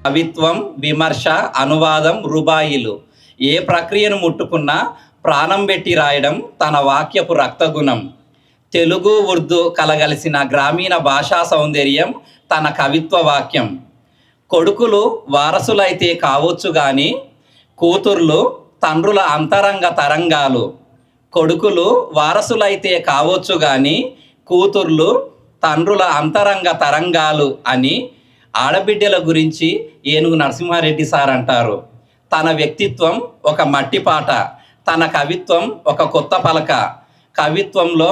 కవిత్వం, విమర్శ, అనువాదం, రుబాయిలు ఏ ప్రక్రియను ముట్టుకున్నా ప్రాణం పెట్టి రాయడం తన వాక్యపు రక్తగుణం. తెలుగు, ఉర్దూ కలగలిసిన గ్రామీణ భాషా సౌందర్యం తన కవిత్వ వాక్యం. కొడుకులు వారసులైతే కావచ్చు గాని కూతుర్లు తండ్రుల అంతరంగ తరంగాలు. కొడుకులు వారసులైతే కావచ్చు గాని కూతుర్లు తండ్రుల అంతరంగ తరంగాలు అని ఆడబిడ్డల గురించి ఏనుగు నరసింహారెడ్డి సార్ అంటారు. తన వ్యక్తిత్వం ఒక మట్టిపాట, తన కవిత్వం ఒక కొత్త పలక. కవిత్వంలో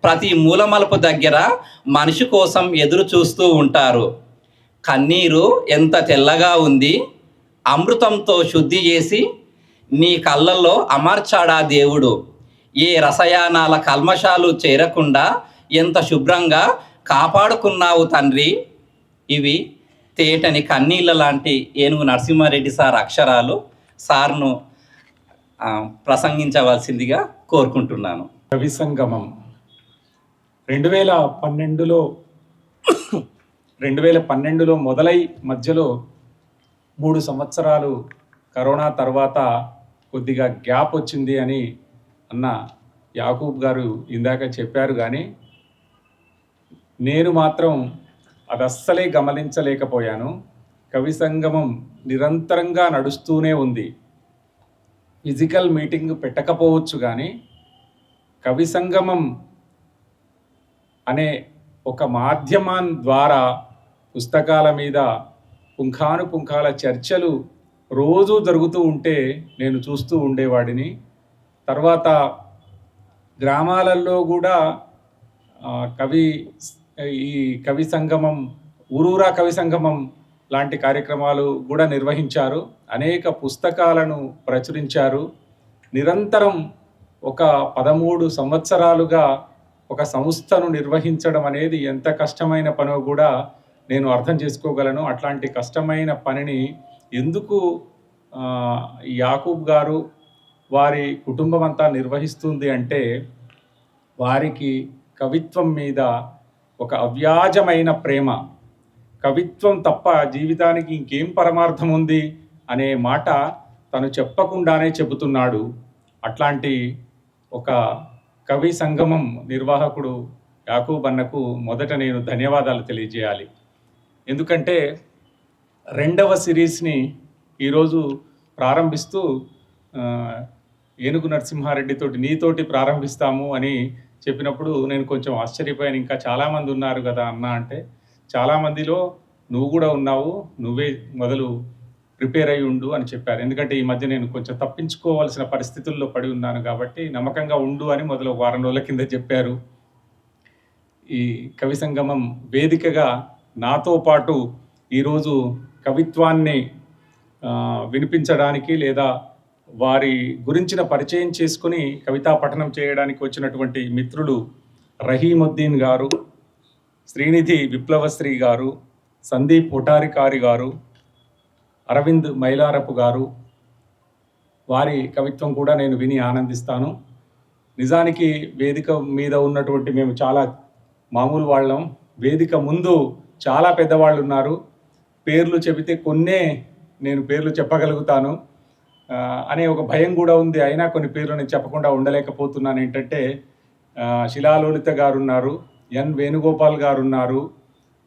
ప్రతి మూలమలుపు దగ్గర మనిషి కోసం ఎదురు చూస్తూ ఉంటారు. కన్నీరు ఎంత తెల్లగా ఉంది, అమృతంతో శుద్ధి చేసి నీ కళ్ళల్లో అమర్చాడా దేవుడు. ఏ రసాయనాల కల్మషాలు చేరకుండా ఎంత శుభ్రంగా కాపాడుకున్నావు తండ్రి. ఇవి తేటని కన్నీళ్ళ లాంటి ఏనుగు నరసింహారెడ్డి సార్ అక్షరాలు. సార్ను ప్రసంగించవలసిందిగా కోరుకుంటున్నాను. కవి సంగమం 2012లో మొదలై మధ్యలో 3 సంవత్సరాలు కరోనా తర్వాత కొద్దిగా గ్యాప్ వచ్చింది అని అన్న యాకూబ్ గారు ఇందాక చెప్పారు. కానీ నేను మాత్రం అది అస్సలే గమనించలేకపోయాను. కవి సంగమం నిరంతరంగా నడుస్తూనే ఉంది. ఫిజికల్ మీటింగ్ పెట్టకపోవచ్చు కానీ కవి సంగమం అనే ఒక మాధ్యమం ద్వారా పుస్తకాల మీద పుంఖానుపుంఖాల చర్చలు రోజూ జరుగుతూ ఉంటే నేను చూస్తూ ఉండేవాడిని. తర్వాత గ్రామాలలో కూడా ఈ కవి సంగమం, ఊరూరా కవి సంగమం లాంటి కార్యక్రమాలు కూడా నిర్వహించారు. అనేక పుస్తకాలను ప్రచురించారు. నిరంతరం ఒక 13 సంవత్సరాలుగా ఒక సంస్థను నిర్వహించడం అనేది ఎంత కష్టమైన పనో కూడా నేను అర్థం చేసుకోగలను. అట్లాంటి కష్టమైన పనిని ఎందుకు యాకూబ్ గారు వారి కుటుంబం అంతా నిర్వహిస్తుంది అంటే వారికి కవిత్వం మీద ఒక అవ్యాజమైన ప్రేమ. కవిత్వం తప్ప జీవితానికి ఇంకేం పరమార్థం ఉంది అనే మాట తను చెప్పకుండానే చెబుతున్నాడు. అట్లాంటి ఒక కవి సంగమం నిర్వాహకుడు యాకూబ్ అన్నకు మొదట నేను ధన్యవాదాలు తెలియజేయాలి. ఎందుకంటే 2వ సిరీస్ని ఈరోజు ప్రారంభిస్తూ ఏనుగు నరసింహారెడ్డితోటి నీతోటి ప్రారంభిస్తాము అని చెప్పినప్పుడు నేను కొంచెం ఆశ్చర్యపోయాను. ఇంకా చాలామంది ఉన్నారు కదా అన్న అంటే, చాలామందిలో నువ్వు కూడా ఉన్నావు, నువ్వే మొదలు ప్రిపేర్ అయి ఉండు అని చెప్పారు. ఎందుకంటే ఈ మధ్య నేను కొంచెం తప్పించుకోవాల్సిన పరిస్థితుల్లో పడి ఉన్నాను కాబట్టి నమ్మకంగా ఉండు అని మొదలు 1 వారం రోజుల కింద చెప్పారు. ఈ కవి సంగమం వేదికగా నాతో పాటు ఈరోజు కవిత్వాన్ని వినిపించడానికి లేదా వారి గురించిన పరిచయం చేసుకుని కవితా పఠనం చేయడానికి వచ్చినటువంటి మిత్రులు రహీముద్దీన్ గారు, శ్రీనిధి విప్లవశ్రీ గారు, సందీప్ ఉటారికారి గారు, అరవింద్ మైలారపు గారు, వారి కవిత్వం కూడా నేను విని ఆనందిస్తాను. నిజానికి వేదిక మీద ఉన్నటువంటి మేము చాలా మామూలు వాళ్ళం. వేదిక ముందు చాలా పెద్దవాళ్ళు ఉన్నారు. పేర్లు చెబితే కొన్నే నేను పేర్లు చెప్పగలుగుతాను అనే ఒక భయం కూడా ఉంది. అయినా కొన్ని పేర్లు నేను చెప్పకుండా ఉండలేకపోతున్నాను. ఏంటంటే శిలాలోలిత గారు ఉన్నారు, ఎన్ వేణుగోపాల్ గారు ఉన్నారు,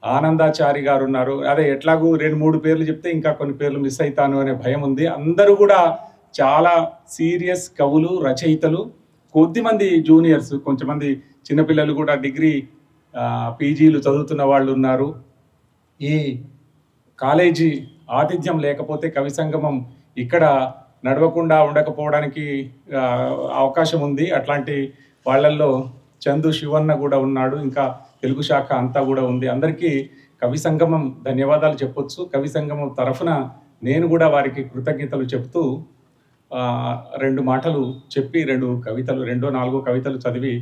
ఆనందాచారి గారు ఉన్నారు. అదే ఎట్లాగూ 2-3 పేర్లు చెప్తే ఇంకా కొన్ని పేర్లు మిస్ అవుతాను అనే భయం ఉంది. అందరూ కూడా చాలా సీరియస్ కవులు, రచయితలు. కొద్దిమంది జూనియర్స్, కొంచెమంది చిన్నపిల్లలు కూడా డిగ్రీ పీజీలు చదువుతున్న వాళ్ళు ఉన్నారు. ఈ కాలేజీ ఆతిథ్యం లేకపోతే కవి సంగమం ఇక్కడ నడవకుండా ఉండకపోవడానికి అవకాశం ఉంది. అట్లాంటి వాళ్ళల్లో చందు శివన్న కూడా ఉన్నాడు. ఇంకా తెలుగు శాఖ అంతా కూడా ఉంది. అందరికీ కవి సంగమం ధన్యవాదాలు చెప్పొచ్చు. కవి సంగమం తరఫున నేను కూడా వారికి కృతజ్ఞతలు చెప్తూ 2 మాటలు చెప్పి 4 కవితలు చదివి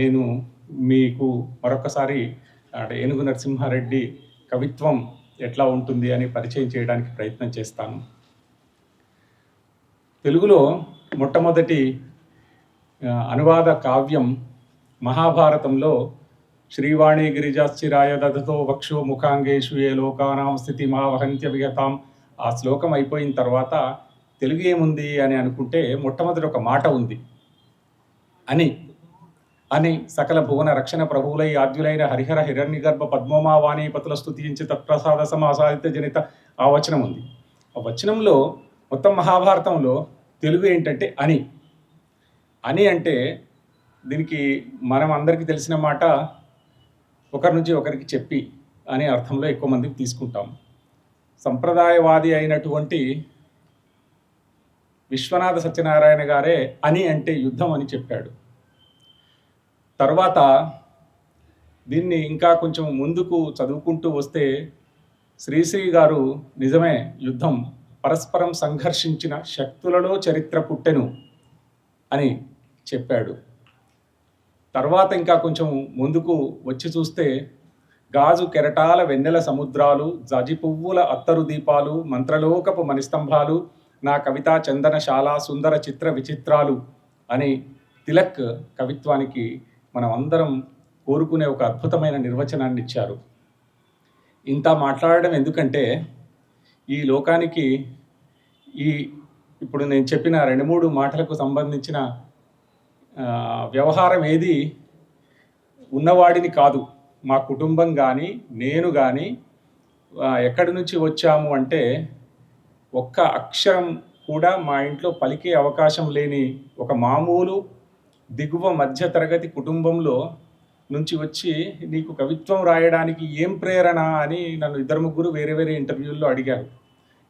నేను మీకు మరొకసారి ఏనుగు నరసింహారెడ్డి కవిత్వం ఎట్లా ఉంటుంది అని పరిచయం చేయడానికి ప్రయత్నం చేస్తాను. తెలుగులో మొట్టమొదటి అనువాద కావ్యం మహాభారతంలో శ్రీవాణి గిరిజాశ్చిరాయ దధతో వక్షో ముఖాంగేషు ఏ లోకానాం స్థితి మా వహంత్య విగతాం. ఆ శ్లోకం అయిపోయిన తర్వాత తెలుగు ఏముంది అని అనుకుంటే మొట్టమొదటి ఒక మాట ఉంది, అని సకల భువన రక్షణ ప్రభువులై ఆద్యులైన హరిహర హిరణ్యగర్భ పద్మమా వాణీపతుల స్తుతించి తత్ప్రసాద సమాసాదిత్య జనిత ఆ వచనం ఉంది. ఆ వచనంలో మొత్తం మహాభారతంలో తెలుగు ఏంటంటే అని అంటే దీనికి మనం అందరికీ తెలిసిన మాట ఒకరి నుంచి ఒకరికి చెప్పి అనే అర్థంలో ఎక్కువ మందికి తీసుకుంటాం. సంప్రదాయవాది అయినటువంటి విశ్వనాథ సత్యనారాయణ గారే అని అంటే యుద్ధం అని చెప్పాడు. తర్వాత దీన్ని ఇంకా కొంచెం ముందుకు చదువుకుంటూ వస్తే శ్రీశ్రీ గారు నిజమే యుద్ధం పరస్పరం సంఘర్షించిన శక్తులలో చరిత్ర పుట్టెను అని చెప్పాడు. తర్వాత ఇంకా కొంచెం ముందుకు వచ్చి చూస్తే గాజు కెరటాల వెన్నెల సముద్రాలు, జాజి పువ్వుల అత్తరు దీపాలు, మంత్రలోకపు మణిస్తంభాలు, నా కవితా చందనశాల సుందర చిత్ర విచిత్రాలు అని తిలక్ కవిత్వానికి మనం అందరం కోరుకునే ఒక అద్భుతమైన నిర్వచనాన్ని ఇచ్చారు. ఇంత మాట్లాడడం ఎందుకంటే ఈ లోకానికి ఇప్పుడు నేను చెప్పిన 2-3 మాటలకు సంబంధించిన వ్యవహారం ఏది ఉన్నవాడిని కాదు. మా కుటుంబం కానీ నేను కానీ ఎక్కడి నుంచి వచ్చాము అంటే ఒక్క అక్షరం కూడా మా ఇంట్లో పలికే అవకాశం లేని ఒక మామూలు దిగువ మధ్య తరగతి కుటుంబంలో నుంచి వచ్చి నీకు కవిత్వం రాయడానికి ఏం ప్రేరణ అని నన్ను 2-3 వేరే వేరే ఇంటర్వ్యూల్లో అడిగారు.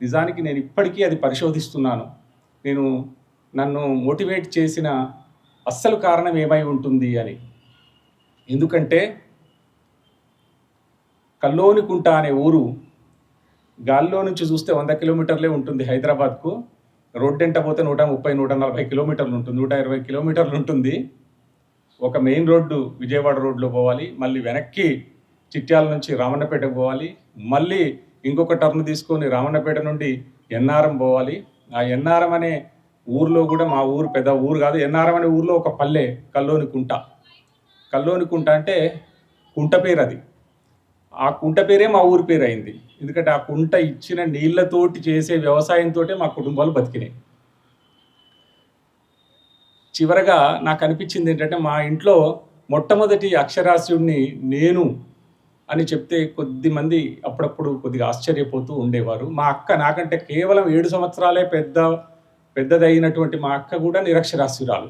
నిజానికి నేను ఇప్పటికీ అది పరిశోధిస్తున్నాను. నన్ను మోటివేట్ చేసిన అస్సలు కారణం ఏమై ఉంటుంది అని. ఎందుకంటే కల్లోనికుంట అనే ఊరు గాల్లో నుంచి చూస్తే 100 కిలోమీటర్లే ఉంటుంది హైదరాబాద్కు. రోడ్డెంట పోతే 130-140 కిలోమీటర్లు ఉంటుంది, 120 కిలోమీటర్లు ఉంటుంది. ఒక మెయిన్ రోడ్డు విజయవాడ రోడ్లో పోవాలి, మళ్ళీ వెనక్కి చిట్యాల నుంచి రామన్నపేటకు పోవాలి, మళ్ళీ ఇంకొక టర్న్ తీసుకొని రామన్నపేట నుండి ఎన్నారం పోవాలి. ఆ ఎన్నారం అనే ఊర్లో కూడా మా ఊరు పెద్ద ఊరు కాదు. ఎన్నారం అనే ఊర్లో ఒక పల్లె కల్లోనికుంట. కల్లోనికుంట అంటే కుంట పేరు. అది ఆ కుంట పేరే మా ఊరి పేరు అయింది. ఎందుకంటే ఆ కుంట ఇచ్చిన నీళ్లతోటి చేసే వ్యవసాయంతో మా కుటుంబాలు బతికినాయి. చివరగా నాకు అనిపించింది ఏంటంటే మా ఇంట్లో మొట్టమొదటి అక్షరాస్యుడిని నేను అని చెప్తే కొద్దిమంది అప్పుడప్పుడు కొద్దిగా ఆశ్చర్యపోతూ ఉండేవారు. మా అక్క నాకంటే కేవలం 7 సంవత్సరాలే పెద్దదైనటువంటి మా అక్క కూడా నిరక్షరాస్యురాలు.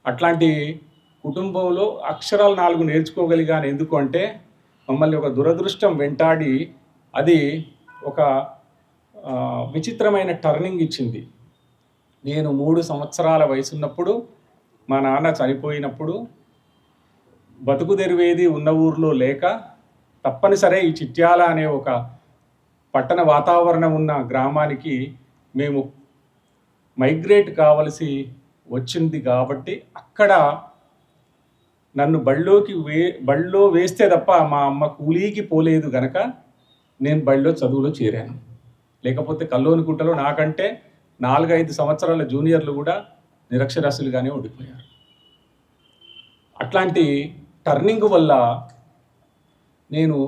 అట్లాంటి కుటుంబంలో అక్షరాలు 4 నేర్చుకోగలిగాను. ఎందుకు అంటే మమ్మల్ని ఒక దురదృష్టం వెంటాడి అది ఒక విచిత్రమైన టర్నింగ్ ఇచ్చింది. నేను 3 సంవత్సరాల వయసున్నప్పుడు మా నాన్న చనిపోయినప్పుడు బతుకు తెరువేది ఉన్న ఊర్లో లేక తప్పనిసరి ఈ చిట్యాల అనే ఒక పట్టణ వాతావరణం ఉన్న గ్రామానికి మేము మైగ్రేట్ కావలసి వచ్చింది. కాబట్టి అక్కడ నన్ను బళ్ళో వేస్తే తప్ప మా అమ్మ కూలీకి పోలేదు గనక నేను బళ్ళో చదువులో చేరాను. లేకపోతే కల్లోనికుంటలో నాకంటే 4-5 సంవత్సరాల జూనియర్లు కూడా నిరక్షరాస్యులుగానే ఉండిపోయారు. అట్లాంటి టర్నింగ్ వల్ల నేను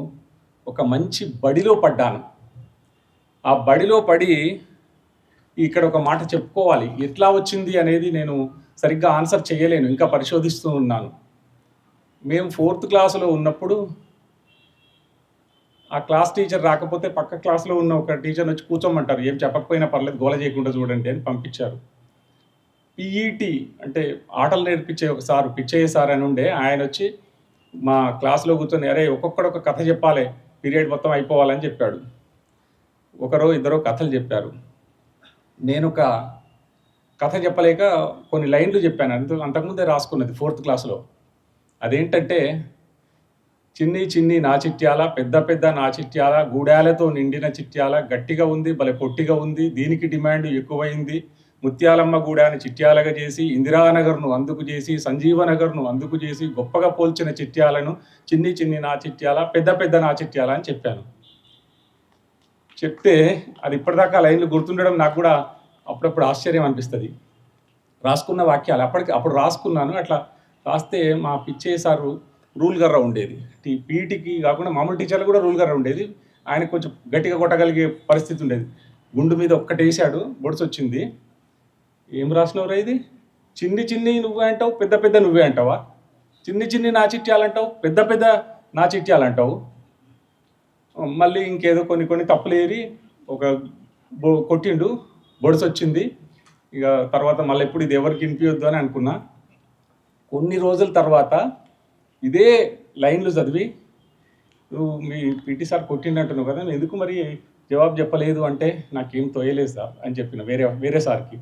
ఒక మంచి బడిలో పడ్డాను. ఆ బడిలో పడి ఇక్కడ ఒక మాట చెప్పుకోవాలి. ఎట్లా వచ్చింది అనేది నేను సరిగ్గా ఆన్సర్ చేయలేను, ఇంకా పరిశోధిస్తూ ఉన్నాను. మేము 4th క్లాసులో ఉన్నప్పుడు ఆ క్లాస్ టీచర్ రాకపోతే పక్క క్లాస్లో ఉన్న ఒక టీచర్ని వచ్చి కూర్చోమంటారు. ఏం చెప్పకపోయినా పర్లేదు, గోల చేయకుండా చూడండి అని పంపించారు. పీఈటీ అంటే ఆటలు నేర్పించే ఒక సారు, పిచ్చయ్య సార్ అని ఉండే, ఆయన వచ్చి మా క్లాస్లో కూర్చొని అరే ఒక్కొక్కడు ఒక కథ చెప్పాలి, పీరియడ్ మొత్తం అయిపోవాలని చెప్పాడు. 1-2 కథలు చెప్పారు. నేను ఒక కథ చెప్పలేక కొన్ని లైన్లు చెప్పాను. అంతకుముందే రాసుకున్నది 4th క్లాస్లో. అదేంటంటే, చిన్ని చిన్ని నా చిట్యాల, పెద్ద పెద్ద నా చిట్యాల, గూడాలతో నిండిన చిట్యాల, గట్టిగా ఉంది భలే పొట్టిగా ఉంది, దీనికి డిమాండ్ ఎక్కువైంది, ముత్యాలమ్మ గూడాని చిట్యాలగా చేసి, ఇందిరానగర్ను అందుకు చేసి, సంజీవనగర్ను అందుకు చేసి, గొప్పగా పోల్చిన చిట్యాలను చిన్ని చిన్ని నా చిట్యాల, పెద్ద పెద్ద నా చిట్యాల అని చెప్పాను. చెప్తే అది ఇప్పటిదాకా లైన్లు గుర్తుండడం నాకు కూడా అప్పుడప్పుడు ఆశ్చర్యం అనిపిస్తుంది. రాసుకున్న వాక్యాలు అప్పుడు రాసుకున్నాను. అట్లా రాస్తే మా పిచ్చయ్య సారు రూల్ గర్ర ఉండేది. పీఈటీకి కాకుండా మామూలు టీచర్లు కూడా రూల్ గర్ర ఉండేది. ఆయన కొంచెం గట్టిగా కొట్టగలిగే పరిస్థితి ఉండేది. గుండు మీద ఒక్కటేసాడు, బొడిసి వచ్చింది. ఏం రాసినవరా ఇది? చిన్ని చిన్ని నువ్వే అంటావు, పెద్ద పెద్ద నువ్వే అంటావా? చిన్ని చిన్ని నా చిట్యాలంటావు, పెద్ద పెద్ద నా చిట్యాలంటావు. మళ్ళీ ఇంకేదో కొన్ని తప్పులేరి ఒక కొట్టిండు, బొడిసి వచ్చింది. ఇక తర్వాత మళ్ళీ ఎప్పుడు ఇది ఎవరికి వినిపించొద్దు అని అనుకున్నా. కొన్ని రోజుల తర్వాత ఇదే లైన్లు చదివి, నువ్వు మీ పీటీ సార్ కొట్టిండంటున్నావు కదా, నేను ఎందుకు మరి జవాబు చెప్పలేదు అంటే, నాకేం తోయలేదు సార్ అని చెప్పిన వేరే సార్కి.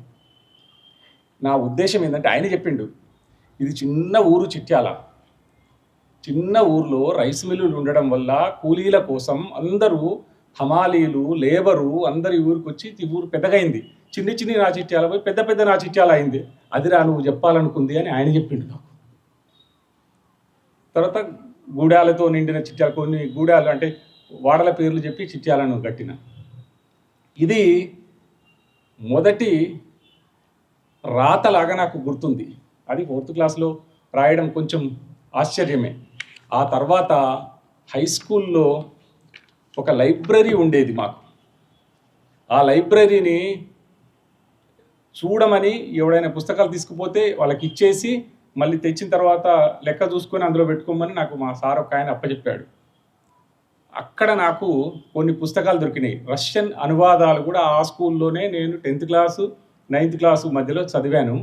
నా ఉద్దేశం ఏంటంటే, ఆయన చెప్పిండు, ఇది చిన్న ఊరు చిట్యాల. చిన్న ఊర్లో రైస్ మిల్లులు ఉండడం వల్ల కూలీల కోసం అందరూ హమాలీలు, లేబరు అందరు ఈ ఊరికి వచ్చి ఈ ఊరు పెద్దగైంది. చిన్ని చిన్ని నా చిట్యాల పోయి పెద్ద పెద్ద నా చిట్యాల అయింది. అదిరా నువ్వు చెప్పాలనుకుంది అని ఆయన చెప్పిండు నాకు. తర్వాత గూడాలతో నిండిన చిట్యాలు, కొన్ని గూడాలు అంటే వాడల పేర్లు చెప్పి చిట్యాలను కట్టిన. ఇది మొదటి రాతలాగా నాకు గుర్తుంది. అది 4th క్లాస్లో రాయడం కొంచెం ఆశ్చర్యమే. ఆ తర్వాత హై స్కూల్లో ఒక లైబ్రరీ ఉండేది మాకు. ఆ లైబ్రరీని చూడమని ఎవడైనా పుస్తకాలు తీసుకుపోతే వాళ్ళకి ఇచ్చేసి మళ్ళీ తెచ్చిన తర్వాత లెక్క చూసుకొని అందులో పెట్టుకోమని నాకు మా సార్ ఒక ఆయన అప్పచెప్పాడు. అక్కడ నాకు కొన్ని పుస్తకాలు దొరికినాయి. రష్యన్ అనువాదాలు కూడా ఆ స్కూల్లోనే నేను 10th క్లాసు 9th క్లాసు మధ్యలో చదివాను.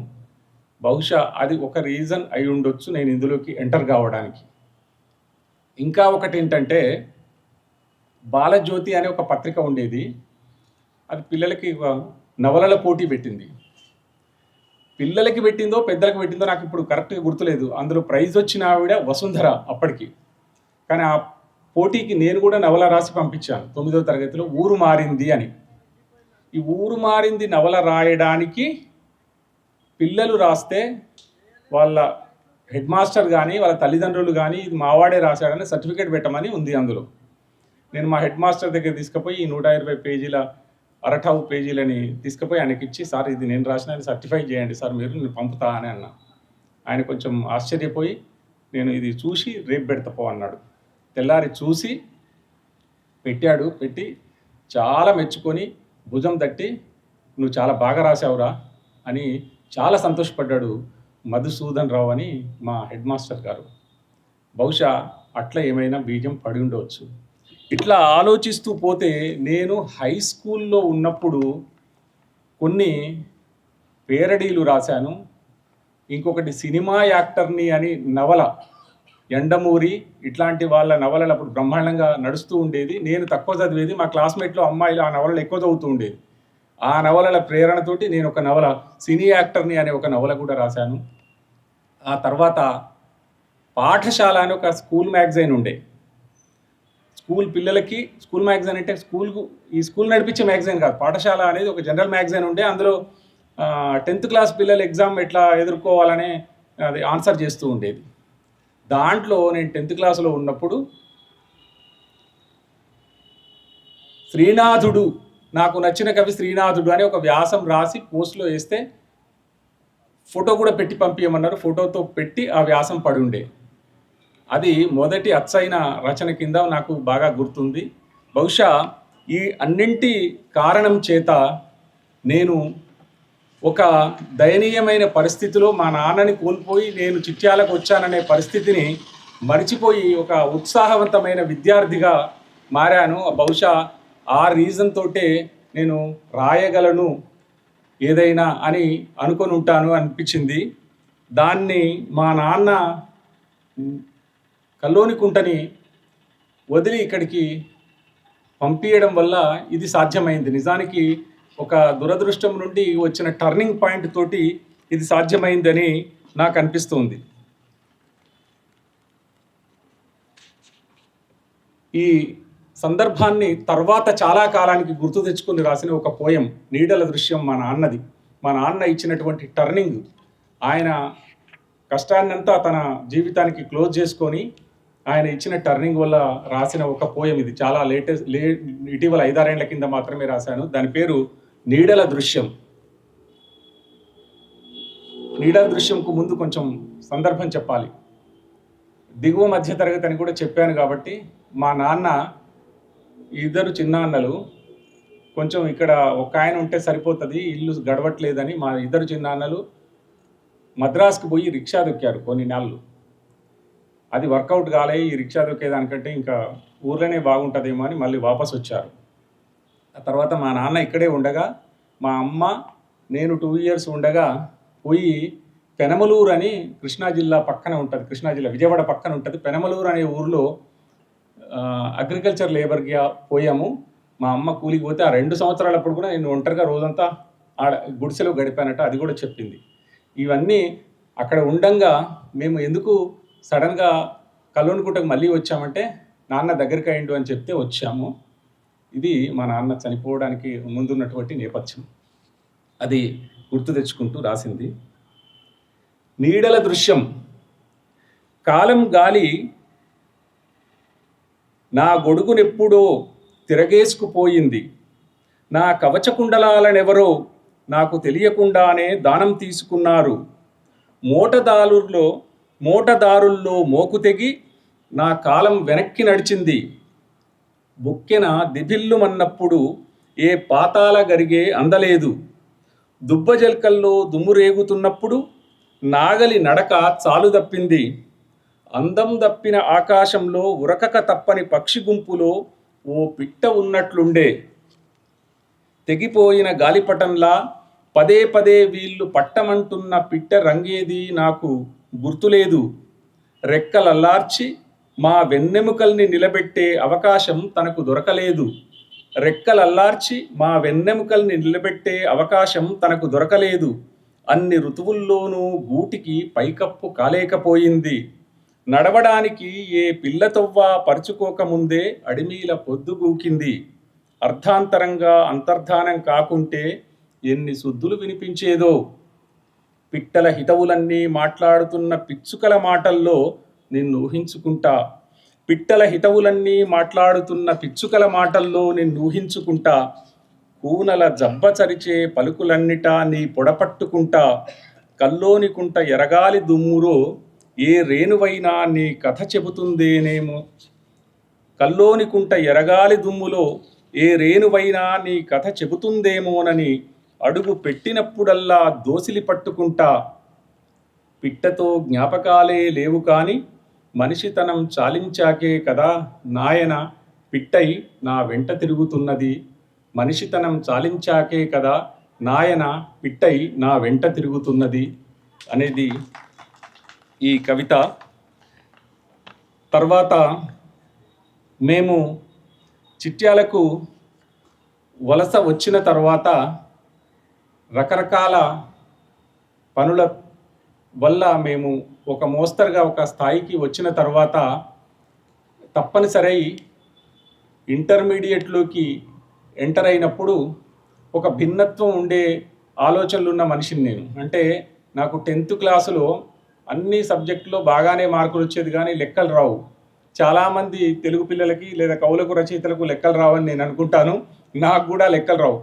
బహుశా అది ఒక రీజన్ అయి ఉండొచ్చు నేను ఇందులోకి ఎంటర్ కావడానికి. ఇంకా ఒకటి ఏంటంటే, బాలజ్యోతి అనే ఒక పత్రిక ఉండేది. అది పిల్లలకి నవలల పోటీ పెట్టింది. పిల్లలకి పెట్టిందో పెద్దలకు పెట్టిందో నాకు ఇప్పుడు కరెక్ట్గా గుర్తులేదు. అందులో ప్రైజ్ వచ్చిన ఆవిడ వసుంధర అప్పటికి. కానీ ఆ పోటీకి నేను కూడా నవల రాసి పంపించాను 9వ తరగతిలో, ఊరు మారింది అని. ఈ ఊరు మారింది నవల రాయడానికి పిల్లలు రాస్తే వాళ్ళ హెడ్ మాస్టర్ కానీ వాళ్ళ తల్లిదండ్రులు కానీ ఇది మావాడే రాశాడని సర్టిఫికేట్ పెట్టమని ఉంది అందులో. నేను మా హెడ్ మాస్టర్ దగ్గర తీసుకుపోయి ఈ 120 పేజీల అరటావు పేజీలని తీసుకుపోయి ఆయనకి ఇచ్చి, సార్ ఇది నేను రాసిన సర్టిఫై చేయండి సార్ మీరు, నేను పంపుతా అని అన్నా. ఆయన కొంచెం ఆశ్చర్యపోయి, నేను ఇది చూసి రేపు పెడతాపో అన్నాడు. తెల్లారి చూసి పెట్టాడు. పెట్టి చాలా మెచ్చుకొని భుజం తట్టి, నువ్వు చాలా బాగా రాసావురా అని చాలా సంతోషపడ్డాడు మధుసూదన్ రావు అని మా హెడ్ మాస్టర్ గారు. బహుశా అట్లా ఏమైనా బీజం పడి ఉండవచ్చు. ఇట్లా ఆలోచిస్తూ పోతే నేను హై స్కూల్లో ఉన్నప్పుడు కొన్ని పేరడీలు రాశాను. ఇంకొకటి సినిమా యాక్టర్ని అని నవల, ఎండమూరి ఇట్లాంటి వాళ్ళ నవలలు అప్పుడు బ్రహ్మాండంగా నడుస్తూ ఉండేది. నేను తక్కువ చదివేది, మా క్లాస్మేట్లో అమ్మాయిలు ఆ నవలలు ఎక్కువ చదువుతూ ఉండేది. ఆ నవలల ప్రేరణతోటి నేను ఒక నవల, సినీ యాక్టర్ని అనే ఒక నవల కూడా రాశాను. ఆ తర్వాత పాఠశాల అని ఒక స్కూల్ మ్యాగజైన్ ఉండే. స్కూల్ పిల్లలకి స్కూల్ మ్యాగజైన్ అంటే ఈ స్కూల్ నడిపించే మ్యాగజైన్ కాదు, పాఠశాల అనేది ఒక జనరల్ మ్యాగజైన్ ఉండే. అందులో 10th క్లాస్ పిల్లలు ఎగ్జామ్ ఎట్లా ఎదుర్కోవాలనే అది ఆన్సర్ చేస్తూ ఉండేది. దాంట్లో నేను 10th క్లాసులో ఉన్నప్పుడు శ్రీనాథుడు, నాకు నచ్చిన కవి శ్రీనాథుడు అని ఒక వ్యాసం రాసి పోస్ట్లో వేస్తే ఫోటో కూడా పెట్టి పంపించమన్నారు. ఫోటోతో పెట్టి ఆ వ్యాసం పడి ఉండే. అది మొదటి అచ్చైన రచన కింద నాకు బాగా గుర్తుంది. బహుశా ఈ అన్నింటి కారణం చేత నేను ఒక దయనీయమైన పరిస్థితిలో మా నాన్నని కోల్పోయి నేను చిట్యాలకు వచ్చాననే పరిస్థితిని మరిచిపోయి ఒక ఉత్సాహవంతమైన విద్యార్థిగా మారాను. బహుశా ఆ రీజన్ తోటే నేను రాయగలను ఏదైనా అని అనుకొని ఉంటాను అనిపించింది. దాన్ని మా నాన్న కల్లోనికుంటని వదిలి ఇక్కడికి పంపించడం వల్ల ఇది సాధ్యమైంది. నిజానికి ఒక దురదృష్టం నుండి వచ్చిన టర్నింగ్ పాయింట్ తోటి ఇది సాధ్యమైందని నాకు అనిపిస్తుంది. ఈ సందర్భాన్ని తర్వాత చాలా కాలానికి గుర్తు తెచ్చుకొని రాసిన ఒక పోయం నీడల దృశ్యం మా నాన్నది. మా నాన్న ఇచ్చినటువంటి టర్నింగ్, ఆయన కష్టాన్నంతా తన జీవితానికి క్లోజ్ చేసుకొని ఆయన ఇచ్చిన టర్నింగ్ వల్ల రాసిన ఒక పోయం ఇది. చాలా ఇటీవల 5-6 ఏళ్ల కింద మాత్రమే రాశాను. దాని పేరు నీడల దృశ్యం. నీడల దృశ్యంకు ముందు కొంచెం సందర్భం చెప్పాలి. దిగువ మధ్యతరగతి అని కూడా చెప్పాను కాబట్టి మా నాన్న ఇద్దరు చిన్నాన్నలు కొంచెం ఇక్కడ ఒక ఆయన ఉంటే సరిపోతుంది, ఇల్లు గడవట్లేదని మా ఇద్దరు చిన్నాన్నలు మద్రాసుకు పోయి రిక్షా దొక్కారు కొన్ని నెలలు. అది వర్కౌట్ కాలే, ఈ రిక్షా దొక్కేదానికంటే ఇంకా ఊర్లోనే బాగుంటుందేమో అని మళ్ళీ వాపస్ వచ్చారు. ఆ తర్వాత మా నాన్న ఇక్కడే ఉండగా మా అమ్మ నేను 2 ఇయర్స్ ఉండగా పోయి పెనమలూరు అని కృష్ణా జిల్లా పక్కన ఉంటుంది, కృష్ణా జిల్లా విజయవాడ పక్కన ఉంటుంది. పెనమలూరు అనే ఊరిలో అగ్రికల్చర్ లేబర్గా పోయాము. మా అమ్మ కూలికి పోతే ఆ 2 సంవత్సరాలప్పుడు కూడా నేను ఒంటరిగా రోజంతా ఆడ గుడిసెలో గడిపానట, అది కూడా చెప్పింది. ఇవన్నీ అక్కడ ఉండంగా మేము ఎందుకు సడన్గా కల్వనుకుంటకు మళ్ళీ వచ్చామంటే నాన్న దగ్గరికి అయ్యిండు అని చెప్తే వచ్చాము. ఇది మా నాన్న చనిపోవడానికి ముందున్నటువంటి నేపథ్యం, అది గుర్తు తెచ్చుకుంటూ రాసింది. నీడల దృశ్యం. కాలం గాలి నా గొడుగునెప్పుడో తిరగేసుకుపోయింది. నా కవచకుండలాలనెవరో నాకు తెలియకుండానే దానం తీసుకున్నారు. మోటదారుల్లో మోకు తెగి నా కాలం వెనక్కి నడిచింది. బొక్కెన దిభిల్లుమన్నప్పుడు ఏ పాతాల గరిగే అందలేదు. దుబ్బజల్కల్లో దుమ్మురేగుతున్నప్పుడు నాగలి నడక చాలు తప్పింది. అందం తప్పిన ఆకాశంలో ఉరకక తప్పని పక్షి గుంపులో ఓ పిట్ట ఉన్నట్లుండే. తెగిపోయిన గాలిపటంలా పదే పదే వీళ్ళు పట్టమంటున్న పిట్ట రంగేది నాకు గుర్తులేదు. రెక్కలల్లార్చి మా వెన్నెముకల్ని నిలబెట్టే అవకాశం తనకు దొరకలేదు. అన్ని ఋతువుల్లోనూ గూటికి పైకప్పు కాలేకపోయింది. నడవడానికి ఏ పిల్లతొవ్వ పరుచుకోకముందే అడిమీల పొద్దుగూకింది. అర్థాంతరంగా అంతర్ధానం కాకుంటే ఎన్ని సుద్దులు వినిపించేదో. పిట్టల హితవులన్నీ మాట్లాడుతున్న పిచ్చుకల మాటల్లో నిన్ను ఊహించుకుంటా. కూనల జబ్బచరిచే పలుకులన్నిటా నీ పొడపట్టుకుంటా. కల్లోనికుంట ఎరగాలి దుమ్మురో ఏ రేణువైనా నీ కథ చెబుతుందేమోనని అడుగు పెట్టినప్పుడల్లా దోసిలి పట్టుకుంటా. పిట్టతో జ్ఞాపకాలే లేవు కాని మనిషితనం చాలించాకే కదా నాయన పిట్టై నా వెంట తిరుగుతున్నది అనేది ఈ కవిత. తర్వాత మేము చిట్యాలకు వలస వచ్చిన తర్వాత రకరకాల పనుల వల్ల మేము ఒక మోస్తరుగా ఒక స్థాయికి వచ్చిన తర్వాత తప్పనిసరి ఇంటర్మీడియట్లోకి ఎంటర్ అయినప్పుడు ఒక భిన్నత్వం ఉండే ఆలోచనలు ఉన్న మనిషిని నేను. అంటే నాకు 10th క్లాసులో అన్ని సబ్జెక్టులో బాగానే మార్కులు వచ్చేది కానీ లెక్కలు రావు. చాలామంది తెలుగు పిల్లలకి లేదా కవులకు రచయితలకు లెక్కలు రావని నేను అనుకుంటాను. నాకు కూడా లెక్కలు రావు.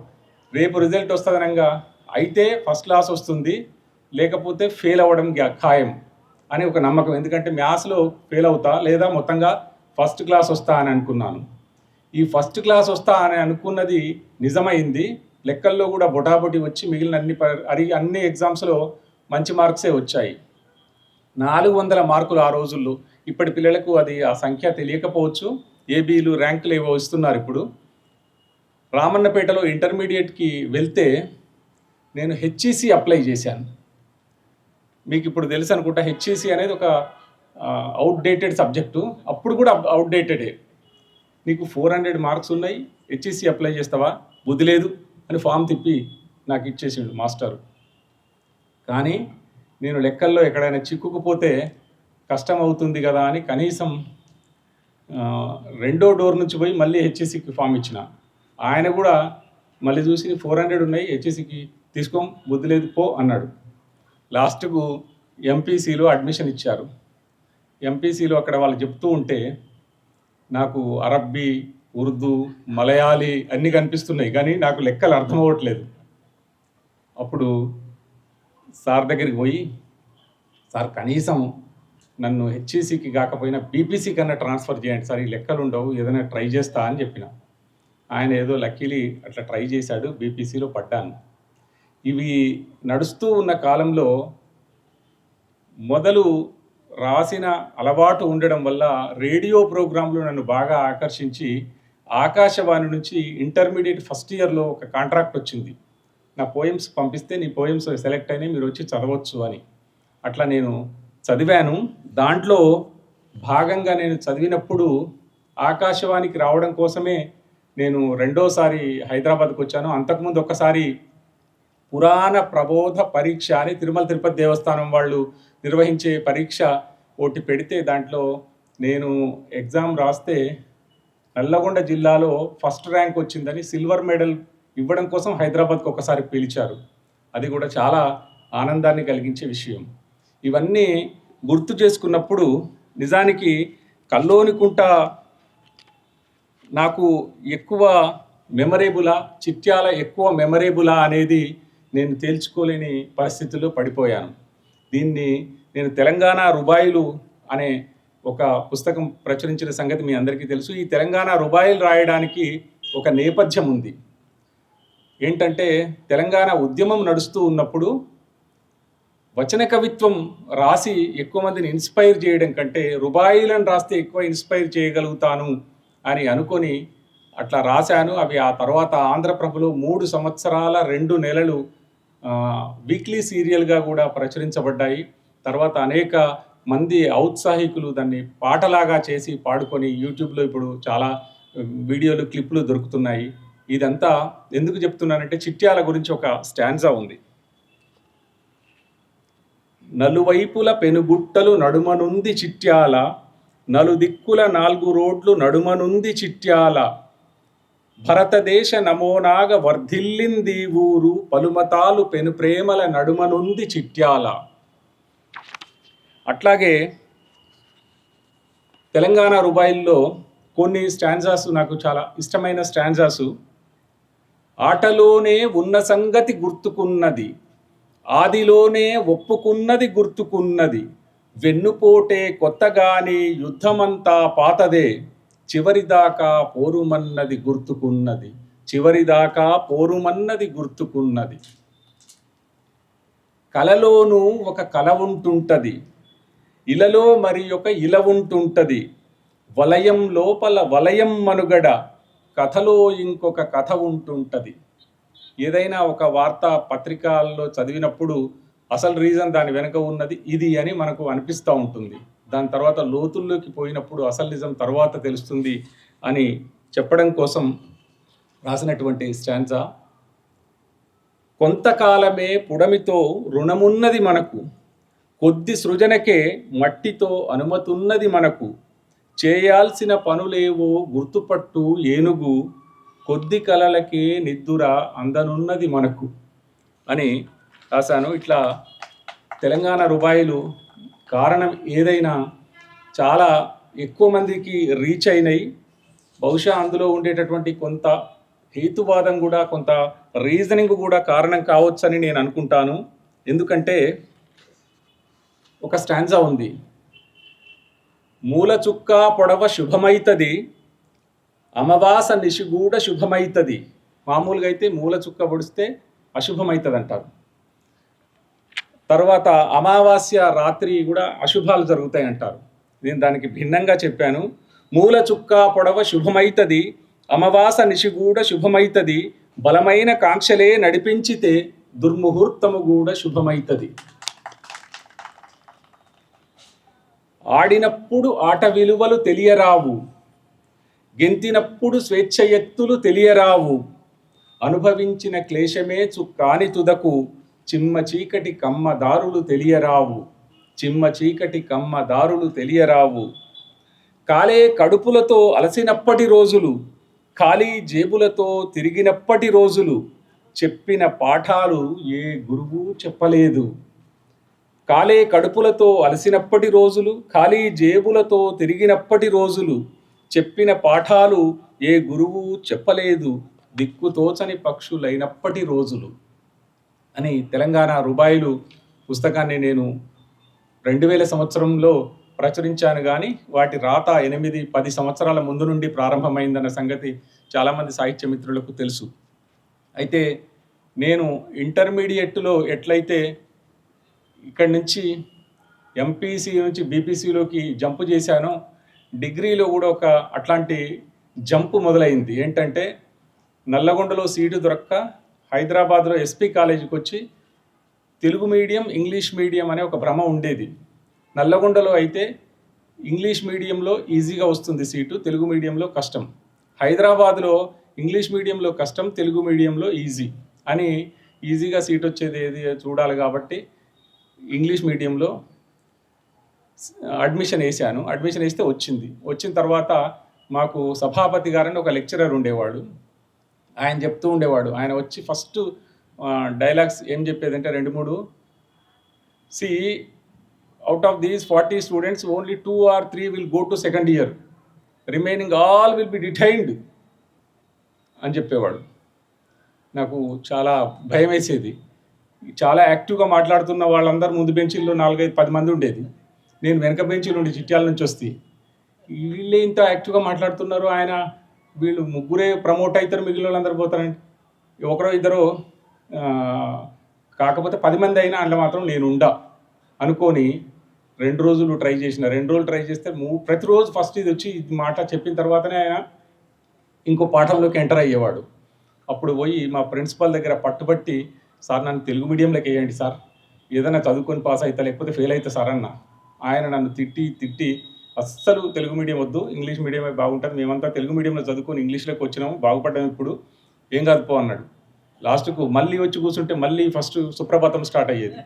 రేపు రిజల్ట్ వస్తుందనంగా అయితే ఫస్ట్ క్లాస్ వస్తుంది, లేకపోతే ఫెయిల్ అవ్వడం ఖాయం అని ఒక నమ్మకం. ఎందుకంటే మ్యాథ్స్లో ఫెయిల్ అవుతా లేదా మొత్తంగా ఫస్ట్ క్లాస్ వస్తా అని అనుకున్నాను. ఈ ఫస్ట్ క్లాస్ వస్తా అని అనుకున్నది నిజమైంది. లెక్కల్లో కూడా బొటాబొటి వచ్చి మిగిలిన అన్ని ఎగ్జామ్స్లో మంచి మార్క్సే వచ్చాయి. 400 మార్కులు ఆ రోజుల్లో. ఇప్పటి పిల్లలకు అది ఆ సంఖ్య తెలియకపోవచ్చు. ఏబీలు ర్యాంకులు ఏవో ఇస్తున్నారు ఇప్పుడు. రామన్నపేటలో ఇంటర్మీడియట్కి వెళ్తే నేను హెచ్ఈసి అప్లై చేశాను. మీకు ఇప్పుడు తెలుసు అనుకుంటా, హెచ్ఈసి అనేది ఒక అవుట్డేటెడ్ సబ్జెక్టు. అప్పుడు కూడా అవుట్డేటెడే. నీకు 400 మార్క్స్ ఉన్నాయి, హెచ్ఈసి అప్లై చేస్తావా, బుద్ధి లేదు అని ఫామ్ తిప్పి నాకు ఇచ్చేసిండు మాస్టరు. కానీ నేను లెక్కల్లో ఎక్కడైనా చిక్కుకుపోతే కష్టం అవుతుంది కదా అని కనీసం 2వ డోర్ నుంచి పోయి మళ్ళీ హెచ్ఈసికి ఫామ్ ఇచ్చిన. ఆయన కూడా మళ్ళీ చూసి 400 ఉన్నాయి, హెచ్ఈసికి తీసుకోం, బుద్ధి లేదు పో అన్నాడు. లాస్ట్కు ఎంపీసీలో అడ్మిషన్ ఇచ్చారు. ఎంపీసీలో అక్కడ వాళ్ళు చెప్తూ ఉంటే నాకు అరబ్బీ, ఉర్దూ, మలయాళీ అన్నీ కనిపిస్తున్నాయి, కానీ నాకు లెక్కలు అర్థం అవ్వట్లేదు. అప్పుడు సార్ దగ్గరికి పోయి, సార్ కనీసం నన్ను హెచ్ఈసికి కాకపోయినా బీపీసీ కన్నా ట్రాన్స్ఫర్ చేయండి సార్, ఈ లెక్కలు ఉండవు, ఏదైనా ట్రై చేస్తా అని చెప్పిన. ఆయన ఏదో లక్కీలీ అట్లా ట్రై చేశాడు, బీపీసీలో పడ్డాను. ఇవి నడుస్తూ ఉన్న కాలంలో మొదలు రాసిన అలవాటు ఉండడం వల్ల రేడియో ప్రోగ్రాంలు నన్ను బాగా ఆకర్షించి ఆకాశవాణి నుంచి ఇంటర్మీడియట్ ఫస్ట్ ఇయర్లో ఒక కాంట్రాక్ట్ వచ్చింది. నా పోయమ్స్ పంపిస్తే నీ పోయమ్స్ సెలెక్ట్ అయినాయి, మీరు వచ్చి చదవచ్చు అని. అట్లా నేను చదివాను. దాంట్లో భాగంగా నేను చదివినప్పుడు ఆకాశవాణికి రావడం కోసమే నేను రెండోసారి హైదరాబాద్కి వచ్చాను. అంతకుముందు ఒకసారి పురాణ ప్రబోధ పరీక్ష అని తిరుమల తిరుపతి దేవస్థానం వాళ్ళు నిర్వహించే పరీక్ష ఒకటి పెడితే దాంట్లో నేను ఎగ్జామ్ రాస్తే నల్లగొండ జిల్లాలో ఫస్ట్ ర్యాంక్ వచ్చిందని సిల్వర్ మెడల్ ఇవ్వడం కోసం హైదరాబాద్కి ఒకసారి పిలిచారు. అది కూడా చాలా ఆనందాన్ని కలిగించే విషయం. ఇవన్నీ గుర్తు చేసుకున్నప్పుడు నిజానికి కల్లోనికుంట నాకు ఎక్కువ మెమరేబులా, చిట్యాల ఎక్కువ మెమరేబులా అనేది నేను తేల్చుకోలేని పరిస్థితుల్లో పడిపోయాను. దీన్ని నేను తెలంగాణ రుబాయిలు అనే ఒక పుస్తకం ప్రచురించిన సంగతి మీ అందరికీ తెలుసు. ఈ తెలంగాణ రుబాయిలు రాయడానికి ఒక నేపథ్యం ఉంది. ఏంటంటే తెలంగాణ ఉద్యమం నడుస్తూ ఉన్నప్పుడు వచన కవిత్వం రాసి ఎక్కువ మందిని ఇన్స్పైర్ చేయడం కంటే రుబాయిలను రాస్తే ఎక్కువ ఇన్స్పైర్ చేయగలుగుతాను అని అనుకొని అట్లా రాశాను. అవి ఆ తర్వాత ఆంధ్రప్రభలో 3 సంవత్సరాల 2 నెలలు వీక్లీ సీరియల్గా కూడా ప్రచురించబడ్డాయి. తర్వాత అనేక మంది ఔత్సాహికులు దాన్ని పాటలాగా చేసి పాడుకొని యూట్యూబ్లో ఇప్పుడు చాలా వీడియోలు, క్లిప్లు దొరుకుతున్నాయి. ఇదంతా ఎందుకు చెప్తున్నానంటే చిట్యాల గురించి ఒక స్టాంజా ఉంది. నలువైపుల పెనుగుట్టలు నడుమనుంది చిట్యాల, నలుదిక్కుల 4 రోడ్లు నడుమనుంది చిట్యాల, భరతదేశ నమోనాగ వర్ధిల్లింది ఊరు, పలుమతాలు పెను ప్రేమల నడుమనుంది చిట్యాల. అట్లాగే తెలంగాణ రుబాయిల్లో కొన్ని స్టాంజాస్ నాకు చాలా ఇష్టమైన స్టాంజాసు. ఆటలోనే ఉన్న సంగతి గుర్తుకున్నది, ఆదిలోనే ఒప్పుకున్నది గుర్తుకున్నది, వెన్నుపోటే కొత్తగాని యుద్ధమంతా పాతదే, చివరిదాకా పోరుమన్నది గుర్తుకున్నది, చివరిదాకా పోరుమన్నది గుర్తుకున్నది. కలలోనూ ఒక కల ఉంటుంటది, ఇలలో మరి ఒక ఇల ఉంటుంటది, వలయం లోపల వలయం మనుగడ, కథలో ఇంకొక కథ ఉంటుంటది. ఏదైనా ఒక వార్తా పత్రికల్లో చదివినప్పుడు అసలు రీజన్ దాని వెనుక ఉన్నది ఇది అని మనకు అనిపిస్తూ ఉంటుంది. దాని తర్వాత లోతుల్లోకి పోయినప్పుడు అసలు నిజం తర్వాత తెలుస్తుంది అని చెప్పడం కోసం రాసినటువంటి స్టాంజా. కొంతకాలమే పుడమితో రుణమున్నది మనకు, కొద్ది సృజనకే మట్టితో అనుమతున్నది మనకు, చేయాల్సిన పనులేవో గుర్తుపట్టు ఏనుగు, కొద్ది కలలకే నిద్దుర అందనున్నది మనకు అని రాశాను. ఇట్లా తెలంగాణ రుబాయిలు కారణం ఏదైనా చాలా ఎక్కువ మందికి రీచ్ అయినాయి. బహుశా అందులో ఉండేటటువంటి కొంత హేతువాదం కూడా, కొంత రీజనింగ్ కూడా కారణం కావచ్చని నేను అనుకుంటాను. ఎందుకంటే ఒక స్టాంజా ఉంది, మూల చుక్క పొడవ శుభమైతది, అమావాస నిశిగూడ శుభమైతది. మామూలుగా అయితే మూల చుక్క పొడిస్తే అశుభమైతుంది అంటారు. తర్వాత అమావాస్య రాత్రి కూడా అశుభాలు జరుగుతాయి అంటారు. నేను దానికి భిన్నంగా చెప్పాను. మూల చుక్క పొడవ శుభమైతది, అమావాస నిశిగూడ శుభమైతది, బలమైన కాంక్షలే నడిపించితే దుర్ముహూర్తము కూడా శుభమైతది. ఆడినప్పుడు ఆట విలువలు తెలియరావు, గెంతినప్పుడు స్వేచ్ఛ ఎత్తులు తెలియరావు, అనుభవించిన క్లేశమే చుక్కాని తుదకు, చిమ్మ చీకటి కమ్మ దారులు తెలియరావు, చిమ్మ చీకటి కమ్మ దారులు తెలియరావు. కాలే కడుపులతో అలసినప్పటి రోజులు, ఖాళీ జేబులతో తిరిగినప్పటి రోజులు, చెప్పిన పాఠాలు ఏ గురువు చెప్పలేదు. కాలే కడుపులతో అలసినప్పటి రోజులు, ఖాళీ జేబులతో తిరిగినప్పటి రోజులు, చెప్పిన పాఠాలు ఏ గురువు చెప్పలేదు, దిక్కుతోచని పక్షులైనప్పటి రోజులు అని తెలంగాణ రుబాయిలు పుస్తకాన్ని నేను 2000 సంవత్సరంలో ప్రచురించాను కానీ వాటి రాత 8-10 సంవత్సరాల ముందు నుండి ప్రారంభమైందన్న సంగతి చాలామంది సాహిత్య మిత్రులకు తెలుసు. అయితే నేను ఇంటర్మీడియట్లో ఎట్లయితే ఇక్కడి నుంచి ఎంపీసీ నుంచి బీపీసీలోకి జంపు చేశానో, డిగ్రీలో కూడా ఒక అట్లాంటి జంపు మొదలైంది. ఏంటంటే నల్లగొండలో సీటు దొరక్క హైదరాబాద్లో ఎస్పీ కాలేజీకి వచ్చి తెలుగు మీడియం ఇంగ్లీష్ మీడియం అనే ఒక భ్రమ ఉండేది. నల్లగొండలో అయితే ఇంగ్లీష్ మీడియంలో ఈజీగా వస్తుంది సీటు, తెలుగు మీడియంలో కష్టం. హైదరాబాద్లో ఇంగ్లీష్ మీడియంలో కష్టం, తెలుగు మీడియంలో ఈజీ అని, ఈజీగా సీట్ వచ్చేది ఏది చూడాలి కాబట్టి ఇంగ్లీష్ మీడియంలో అడ్మిషన్ వేసాను. అడ్మిషన్ వేస్తే వచ్చింది. వచ్చిన తర్వాత మాకు సభాపతి గారని ఒక లెక్చరర్ ఉండేవాడు. ఆయన చెప్తూ ఉండేవాడు. ఆయన వచ్చి ఫస్ట్ డైలాగ్స్ ఏం చెప్పేదంటే 2-3 see out of these 40 students only 2 or 3 will go to second year, remaining all will be detained అని చెప్పేవాడు. నాకు చాలా భయం వేసేది. చాలా యాక్టివ్గా మాట్లాడుతున్న వాళ్ళందరూ ముందు బెంచీల్లో 4-5-10 మంది ఉండేది. నేను వెనక బెంచీలు ఉండి చిట్యాల నుంచి వస్తే వీళ్ళే ఇంత యాక్టివ్గా మాట్లాడుతున్నారు, ఆయన వీళ్ళు ముగ్గురే ప్రమోట్ అవుతారు, మిగిలిన వాళ్ళందరూ పోతారండి. ఒకరో ఇద్దరు కాకపోతే 10 మంది అయినా అందులో మాత్రం నేను ఉండా అనుకొని 2 రోజులు ట్రై చేసిన. 2 రోజులు ట్రై చేస్తే ప్రతిరోజు ఫస్ట్ ఇది వచ్చి ఇది మాట చెప్పిన తర్వాతనే ఆయన ఇంకో పాఠంలోకి ఎంటర్ అయ్యేవాడు. అప్పుడు పోయి మా ప్రిన్సిపల్ దగ్గర పట్టుబట్టి, సార్ నన్ను తెలుగు మీడియంలోకి వేయండి సార్, ఏదైనా చదువుకొని పాస్ అవుతా లేకపోతే ఫెయిల్ అవుతా సార్ అన్న. ఆయన నన్ను తిట్టి అస్సలు తెలుగు మీడియం వద్దు, ఇంగ్లీష్ మీడియమే బాగుంటుంది, మేమంతా తెలుగు మీడియంలో చదువుకొని ఇంగ్లీష్లోకి వచ్చినాము, బాగుపడ్డాము, ఇప్పుడు ఏం కాదు పో అన్నాడు. లాస్ట్కు మళ్ళీ వచ్చి కూర్చుంటే మళ్ళీ ఫస్ట్ సుప్రభాతం స్టార్ట్ అయ్యేది.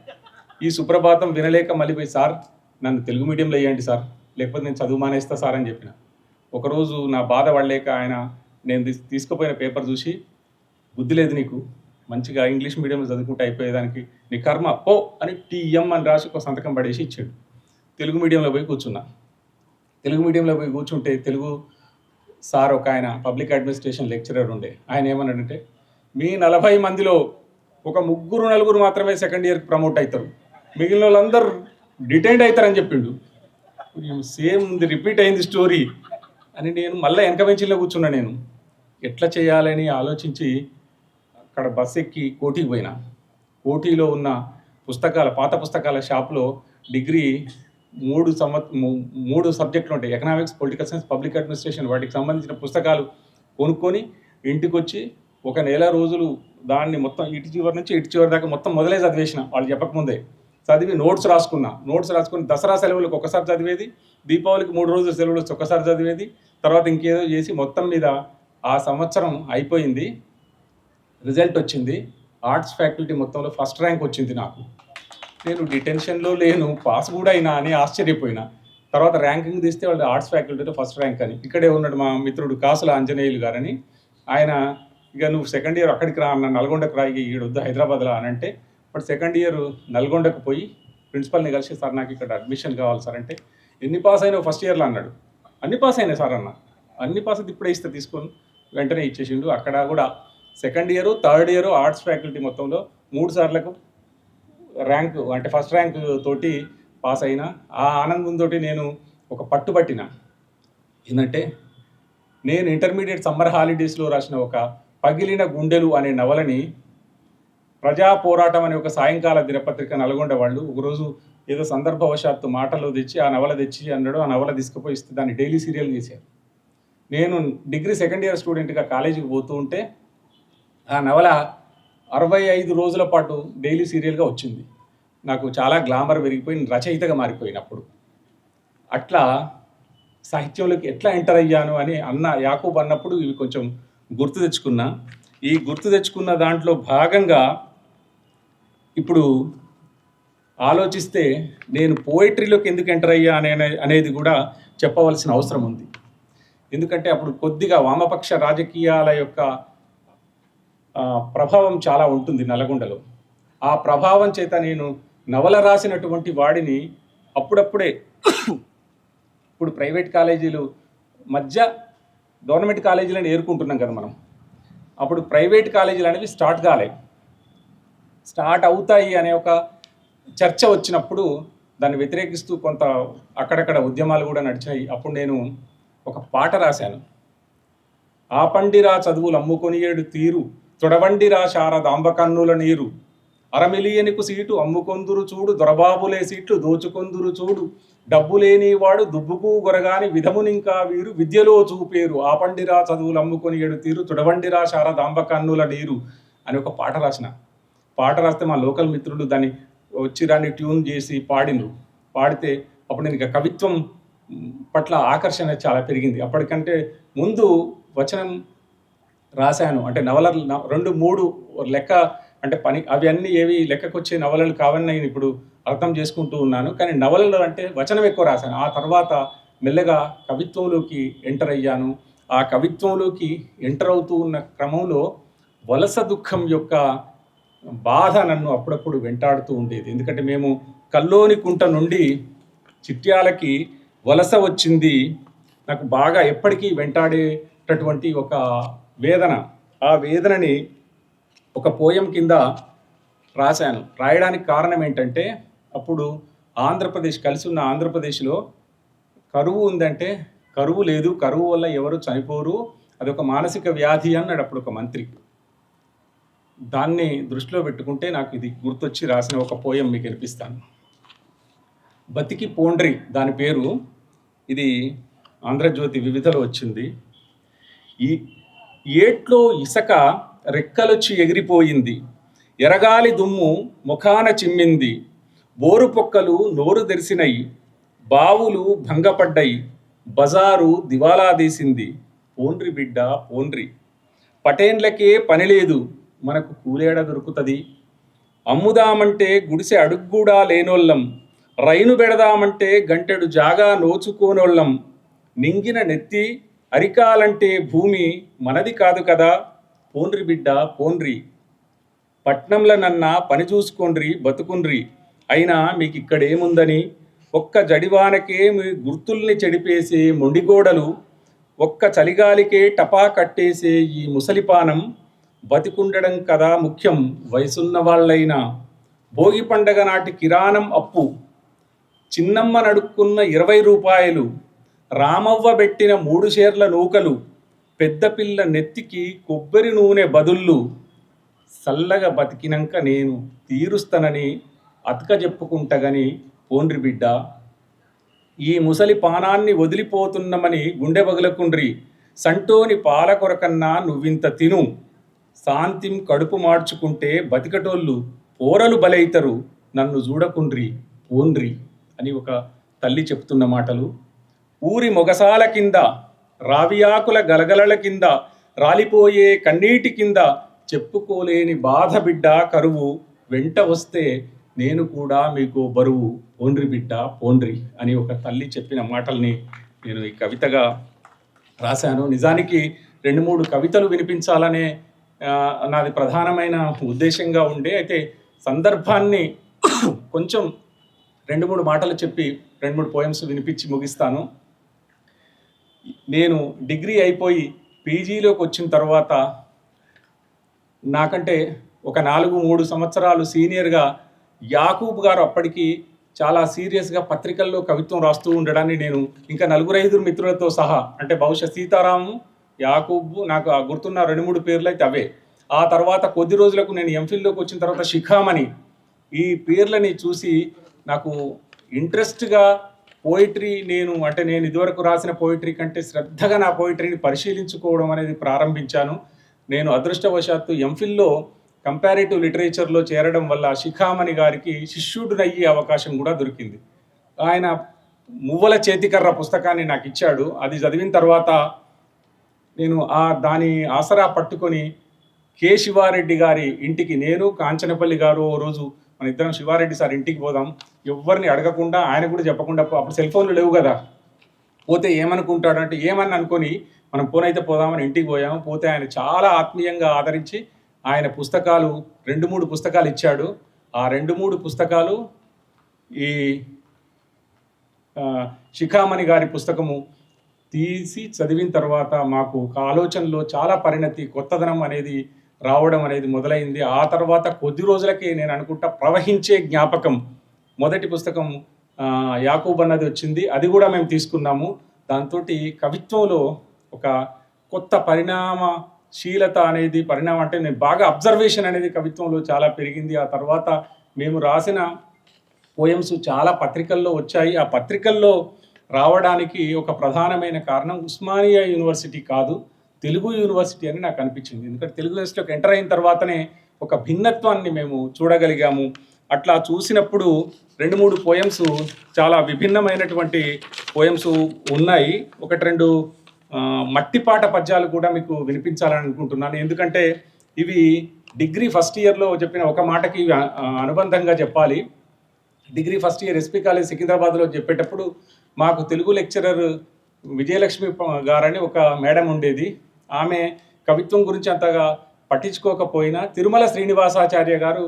ఈ సుప్రభాతం వినలేక మళ్ళీ పోయి, సార్ నన్ను తెలుగు మీడియంలో వేయండి సార్, లేకపోతే నేను చదువు మానేస్తా సార్ అని చెప్పిన. ఒకరోజు నా బాధ పడలేక ఆయన నేను తీసుకుపోయిన పేపర్ చూసి, బుద్ధి లేదు నీకు, మంచిగా ఇంగ్లీష్ మీడియంలో చదువుకుంటే అయిపోయేదానికి, నీ కర్మ పో అని టీఎం అని రాసి ఒక సంతకం పడేసి ఇచ్చాడు. తెలుగు మీడియంలో పోయి కూర్చున్నా. తెలుగు మీడియంలో పోయి కూర్చుంటే తెలుగు సార్ ఒక ఆయన పబ్లిక్ అడ్మినిస్ట్రేషన్ లెక్చరర్ ఉండే, ఆయన ఏమన్నాడంటే, మీ 40 మందిలో ఒక 3-4 మాత్రమే సెకండ్ ఇయర్కి ప్రమోట్ అవుతారు, మిగిలిన వాళ్ళందరూ డిటైన్డ్ అవుతారని చెప్పిండు. సేమ్ ఉంది, రిపీట్ అయింది స్టోరీ అని నేను మళ్ళీ వెనక బెంచీలో కూర్చున్నా. నేను ఎట్లా చేయాలని ఆలోచించి అక్కడ బస్ ఎక్కి కోఠీకి పోయినా. కోఠీలో ఉన్న పాత పుస్తకాల షాప్లో డిగ్రీ 3 సబ్జెక్టులు ఉంటాయి, economics, political science, public administration, వాటికి సంబంధించిన పుస్తకాలు కొనుక్కొని ఇంటికి వచ్చి 1 నెల రోజులు దాన్ని మొత్తం ఇటు చివరి నుంచి ఇటు చివరి దాకా మొత్తం మొదలే చదివేసిన, వాళ్ళు చెప్పకముందే చదివి నోట్స్ రాసుకుని దసరా సెలవులకు ఒకసారి చదివేది, దీపావళికి 3 రోజుల సెలవులకు ఒకసారి చదివేది, తర్వాత ఇంకేదో చేసి మొత్తం మీద ఆ సంవత్సరం అయిపోయింది. రిజల్ట్ వచ్చింది, ఆర్ట్స్ ఫ్యాకల్టీ మొత్తంలో ఫస్ట్ ర్యాంక్ వచ్చింది నాకు. నేను డిటెన్షన్లో లేను, పాస్ కూడా అయినా అని ఆశ్చర్యపోయినా. తర్వాత ర్యాంకింగ్ తీస్తే వాళ్ళు ఆర్ట్స్ ఫ్యాకల్టీలో ఫస్ట్ ర్యాంక్ అని. ఇక్కడే ఉన్నాడు మా మిత్రుడు కాసుల ఆంజనేయులు గారని, ఆయన ఇక నువ్వు సెకండ్ ఇయర్ అక్కడికి రా అన్న, నల్గొండకు రా, ఈడొద్దు హైదరాబాద్లో అని అంటే, బట్ సెకండ్ ఇయర్ నల్గొండకు పోయి ప్రిన్సిపల్ని కలిసి, సార్ నాకు ఇక్కడ అడ్మిషన్ కావాలి సార్ అంటే, ఎన్ని పాస్ అయినావు ఫస్ట్ ఇయర్లో అన్నాడు. అన్ని పాస్ అయినాయి సార్ అన్న. అన్ని పాస్ అయితే ఇప్పుడే ఇస్తే తీసుకొని వెంటనే ఇచ్చేసిండు. అక్కడ కూడా second year, third year arts faculty మొత్తంలో 3 సార్లకు ర్యాంకు అంటే ఫస్ట్ ర్యాంక్ తోటి పాస్ అయినా. ఆ ఆనందంతో నేను ఒక పట్టుబట్టిన, ఏంటంటే నేను ఇంటర్మీడియట్ సమ్మర్ హాలిడేస్లో రాసిన ఒక పగిలిన గుండెలు అనే నవలని ప్రజా పోరాటం అనే ఒక సాయంకాల దినపత్రిక నల్గొండ వాళ్ళు ఒకరోజు ఏదో సందర్భవశాత్తు మాటల్లో తెచ్చి ఆ నవల తెచ్చి అన్నాడు. ఆ నవల తీసుకుపోయి ఇస్తే దాన్ని డైలీ సీరియల్ చేశారు. నేను డిగ్రీ సెకండ్ ఇయర్ స్టూడెంట్గా కాలేజీకి పోతూ ఉంటే ఆ నవల 65 రోజుల పాటు డైలీ సీరియల్గా వచ్చింది. నాకు చాలా గ్లామర్ పెరిగిపోయి రచయితగా మారిపోయినప్పుడు. అట్లా సాహిత్యంలోకి ఎట్లా ఎంటర్ అయ్యాను అని యాకూబ్ అన్నప్పుడు ఇవి కొంచెం గుర్తు తెచ్చుకున్నా. ఈ గుర్తు తెచ్చుకున్న దాంట్లో భాగంగా ఇప్పుడు ఆలోచిస్తే నేను పోయిటరీలోకి ఎందుకు ఎంటర్ అయ్యా అనేది కూడా చెప్పవలసిన అవసరం ఉంది. ఎందుకంటే అప్పుడు కొద్దిగా వామపక్ష రాజకీయాల యొక్క ప్రభావం చాలా ఉంటుంది నల్గొండలో. ఆ ప్రభావం చేత నేను నవల రాసినటువంటి వాడిని అప్పుడప్పుడే ఇప్పుడు ప్రైవేట్ కాలేజీలు మధ్య గవర్నమెంట్ కాలేజీలను ఏరుకుంటున్నాం కదా మనం. అప్పుడు ప్రైవేట్ కాలేజీలు అనేవి స్టార్ట్ అవుతాయి అనే ఒక చర్చ వచ్చినప్పుడు దాన్ని వ్యతిరేకిస్తూ కొంత అక్కడక్కడ ఉద్యమాలు కూడా నడిచాయి. అప్పుడు నేను ఒక పాట రాశాను. ఆపండిరా చదువులు అమ్ముకొనియేడు తీరు, తొడవండిరా శారదాంబ కన్నుల నీరు, అరమిలియనికు సీటు అమ్ముకొందురు చూడు, దొరబాబులే సీట్లు దోచుకొందురు చూడు, డబ్బు లేని వాడు దుబ్బుకు గొరగాని విధమునింకా వీరు విద్యలో చూపేరు, ఆపండిరా చదువులు అమ్ముకొనియేడు తీరు, తొడవండిరా శారదాంబ కన్నుల నీరు అని ఒక పాట రాసిన. పాట రాస్తే మా లోకల్ మిత్రులు దాన్ని వచ్చి దాన్ని ట్యూన్ చేసి పాడితే అప్పుడు నేను ఇక కవిత్వం పట్ల ఆకర్షణ చాలా పెరిగింది. అప్పటికంటే ముందు వచనం రాశాను, అంటే నవలలు 2-3 లెక్క, అంటే పని అవి అన్నీ ఏవి లెక్కకు వచ్చే నవలలు కావని నేను ఇప్పుడు అర్థం చేసుకుంటూ ఉన్నాను. కానీ నవలలు అంటే వచనం ఎక్కువ రాశాను. ఆ తర్వాత మెల్లగా కవిత్వంలోకి ఎంటర్ అయ్యాను. ఆ కవిత్వంలోకి ఎంటర్ అవుతూ ఉన్న క్రమంలో వలస దుఃఖం యొక్క బాధ నన్ను అప్పుడప్పుడు వెంటాడుతూ ఉండేది. ఎందుకంటే మేము కల్లోని కుంట నుండి చిట్యాలకి వలస వచ్చింది నాకు బాగా ఎప్పటికీ వెంటాడేటటువంటి ఒక వేదన. ఆ వేదనని ఒక పోయం కింద రాశాను. రాయడానికి కారణం ఏంటంటే అప్పుడు ఆంధ్రప్రదేశ్ కలిసి ఉన్న ఆంధ్రప్రదేశ్లో కరువు ఉందంటే కరువు లేదు, కరువు వల్ల ఎవరు చనిపోరు, అదొక మానసిక వ్యాధి అన్నాడు అప్పుడు ఒక మంత్రి. దాన్ని దృష్టిలో పెట్టుకుంటే నాకు ఇది గుర్తొచ్చి రాసిన ఒక పోయం మీకు వినిపిస్తాను. బతికి పోండ్రి దాని పేరు. ఇది ఆంధ్రజ్యోతి వివిధలో వచ్చింది. ఈ ఏట్లో ఇసక రెక్కలొచ్చి ఎగిరిపోయింది, ఎరగాలి దుమ్ము ముఖాన చిమ్మింది, బోరు పొక్కలు నోరు తెరిసినై, బావులు భంగపడ్డాయి, బజారు దివాలా తీసింది, పోండ్రి బిడ్డ పోండ్రి, పటేన్లకే పని లేదు, మనకు కూలేడ దొరుకుతుంది, అమ్ముదామంటే గుడిసె అడుగ్గూడా లేనోళ్ళం, రైను పెడదామంటే గంటెడు జాగా నోచుకోనోళ్ళం, నింగిన నెత్తి అరికాలంటే భూమి మనది కాదు కదా, పోండ్రి బిడ్డ పోండ్రి, పట్నంలో నన్న పని చూసుకోండ్రి బతుకుండ్రి, అయినా మీకు ఇక్కడేముందని, ఒక్క జడివానకే మీ గుర్తుల్ని చెడిపేసే మొండిగోడలు, ఒక్క చలిగాలికే టపా కట్టేసే ఈ ముసలిపానం, బతికుండడం కదా ముఖ్యం వయసున్న వాళ్ళైనా, భోగి పండగ నాటి కిరాణం అప్పు, చిన్నమ్మ నడుక్కున్న 20 రూపాయలు, రామవ్వ పెట్టిన 3 షేర్ల నూకలు, పెద్ద పిల్ల నెత్తికి కొబ్బరి నూనె బదుళ్ళు, సల్లగా బతికినాక నేను తీరుస్తానని అతక చెప్పుకుంటగని పోండ్రి బిడ్డ, ఈ ముసలి పానాన్ని వదిలిపోతున్నమని గుండె పగలకుండ్రి, సంటోని పాల కొరకన్నా నువ్వింత తిను, శాంతిం కడుపు మార్చుకుంటే బతికటోళ్ళు పోరలు బలైతరు, నన్ను చూడకుండ్రి పోండ్రి అని ఒక తల్లి చెప్తున్న మాటలు. ఊరి మొగసాల కింద, రావియాకుల గలగలల కింద, రాలిపోయే కన్నీటి కింద చెప్పుకోలేని బాధ బిడ్డ కరువు, వెంట వస్తే నేను కూడా మీకు బరువు, పోండ్రి బిడ్డ పోండ్రి అని ఒక తల్లి చెప్పిన మాటల్ని నేను ఈ కవితగా రాశాను. నిజానికి 2-3 కవితలు వినిపించాలనే నాది ప్రధానమైన ఉద్దేశంగా ఉండే, అయితే సందర్భాన్ని కొంచెం 2-3 మాటలు చెప్పి 2-3 పోయమ్స్ వినిపించి ముగిస్తాను. నేను డిగ్రీ అయిపోయి పీజీలోకి వచ్చిన తర్వాత నాకంటే ఒక 4-3 సంవత్సరాలు సీనియర్గా యాకూబ్ గారు అప్పటికి చాలా సీరియస్గా పత్రికల్లో కవిత్వం రాస్తూ ఉండడాన్ని నేను ఇంకా 4-5 మిత్రులతో సహా, అంటే బహుశా సీతారాము, యాకూబ్, నాకు గుర్తున్న 2-3 పేర్లు అయితే అవే. ఆ తర్వాత కొద్ది రోజులకు నేను ఎంఫిల్లోకి వచ్చిన తర్వాత శిఖామణి, ఈ పేర్లని చూసి నాకు ఇంట్రెస్ట్గా పోయిటరీ నేను ఇదివరకు రాసిన పోయిటరీ కంటే శ్రద్ధగా నా పోయిటరీని పరిశీలించుకోవడం అనేది ప్రారంభించాను. నేను అదృష్టవశాత్తు ఎంఫిల్లో కంపారిటివ్ లిటరేచర్లో చేరడం వల్ల శిఖామణి గారికి శిష్యుడినయ్యే అవకాశం కూడా దొరికింది. ఆయన మువ్వల చేతికర్ర పుస్తకాన్ని నాకు ఇచ్చాడు. అది చదివిన తర్వాత నేను దాని ఆసరా పట్టుకొని కె శివారెడ్డి గారి ఇంటికి, నేను కాంచనపల్లి గారు ఓ రోజు మన ఇద్దరం శివారెడ్డి సార్ ఇంటికి పోదాం, ఎవరిని అడగకుండా, ఆయన కూడా చెప్పకుండా, అప్పుడు సెల్ ఫోన్లు లేవు కదా, పోతే ఏమనుకుంటాడంటే ఏమని అనుకొని మనం పోనైతే పోదామని ఇంటికి పోయాము. పోతే ఆయన చాలా ఆత్మీయంగా ఆదరించి ఆయన పుస్తకాలు 2-3 పుస్తకాలు ఇచ్చాడు. ఆ 2-3 పుస్తకాలు ఈ శిఖామణి గారి పుస్తకము తీసి చదివిన తర్వాత మాకు ఆలోచనలో చాలా పరిణతి, కొత్తదనం అనేది రావడం అనేది మొదలైంది. ఆ తర్వాత కొద్ది రోజులకే నేను అనుకుంటా ప్రవహించే జ్ఞాపకం మొదటి పుస్తకం యాకూబ్ అన్నది వచ్చింది, అది కూడా మేము తీసుకున్నాము. దాంతో కవిత్వంలో ఒక కొత్త పరిణామశీలత అనేది, పరిణామం అంటే నేను బాగా అబ్జర్వేషన్ అనేది కవిత్వంలో చాలా పెరిగింది. ఆ తర్వాత మేము రాసిన పోయమ్స్ చాలా పత్రికల్లో వచ్చాయి. ఆ పత్రికల్లో రావడానికి ఒక ప్రధానమైన కారణం ఉస్మానియా యూనివర్సిటీ కాదు, తెలుగు యూనివర్సిటీ అని నాకు అనిపించింది. ఎందుకంటే తెలుగు యూనివర్సిటీకి ఎంటర్ అయిన తర్వాతనే ఒక భిన్నత్వాన్ని మేము చూడగలిగాము. అట్లా చూసినప్పుడు 2-3 పోయమ్స్ చాలా విభిన్నమైనటువంటి పోయమ్స్ ఉన్నాయి. 1-2 మట్టిపాట పద్యాలు కూడా మీకు వినిపించాలని అనుకుంటున్నాను. ఎందుకంటే ఇవి డిగ్రీ ఫస్ట్ ఇయర్లో చెప్పిన ఒక మాటకి అనుబంధంగా చెప్పాలి. Degree first year SP college సికింద్రాబాద్లో చెప్పేటప్పుడు మాకు తెలుగు లెక్చరర్ విజయలక్ష్మి గారని ఒక మేడం ఉండేది. ఆమె కవిత్వం గురించి అంతగా పట్టించుకోకపోయినా తిరుమల శ్రీనివాసాచార్య గారు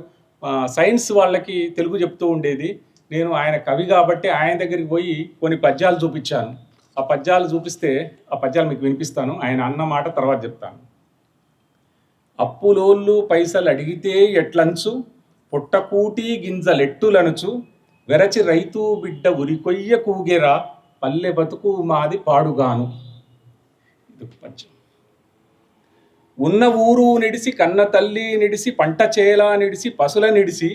సైన్స్ వాళ్ళకి తెలుగు చెప్తూ ఉండేది. నేను ఆయన కవి కాబట్టి ఆయన దగ్గరికి పోయి కొన్ని పద్యాలు చూపించాను. ఆ పద్యాలు చూపిస్తే ఆ పద్యాలు మీకు వినిపిస్తాను. ఆయన అన్న మాట తర్వాత చెప్తాను. అప్పులోళ్ళు పైసలు అడిగితే ఎట్లంచు, పొట్టకూటి గింజలెట్టులనుచు, వెరచి రైతు బిడ్డ ఉరికొయ్య కూగెరా, పల్లె బతుకు మాది పాడుగాను. ఇది పద్యం. ఉన్న ఊరు నిడిసి, కన్న తల్లి నిడిసి, పంట చేల నిడిసి, పశుల నిడిసి,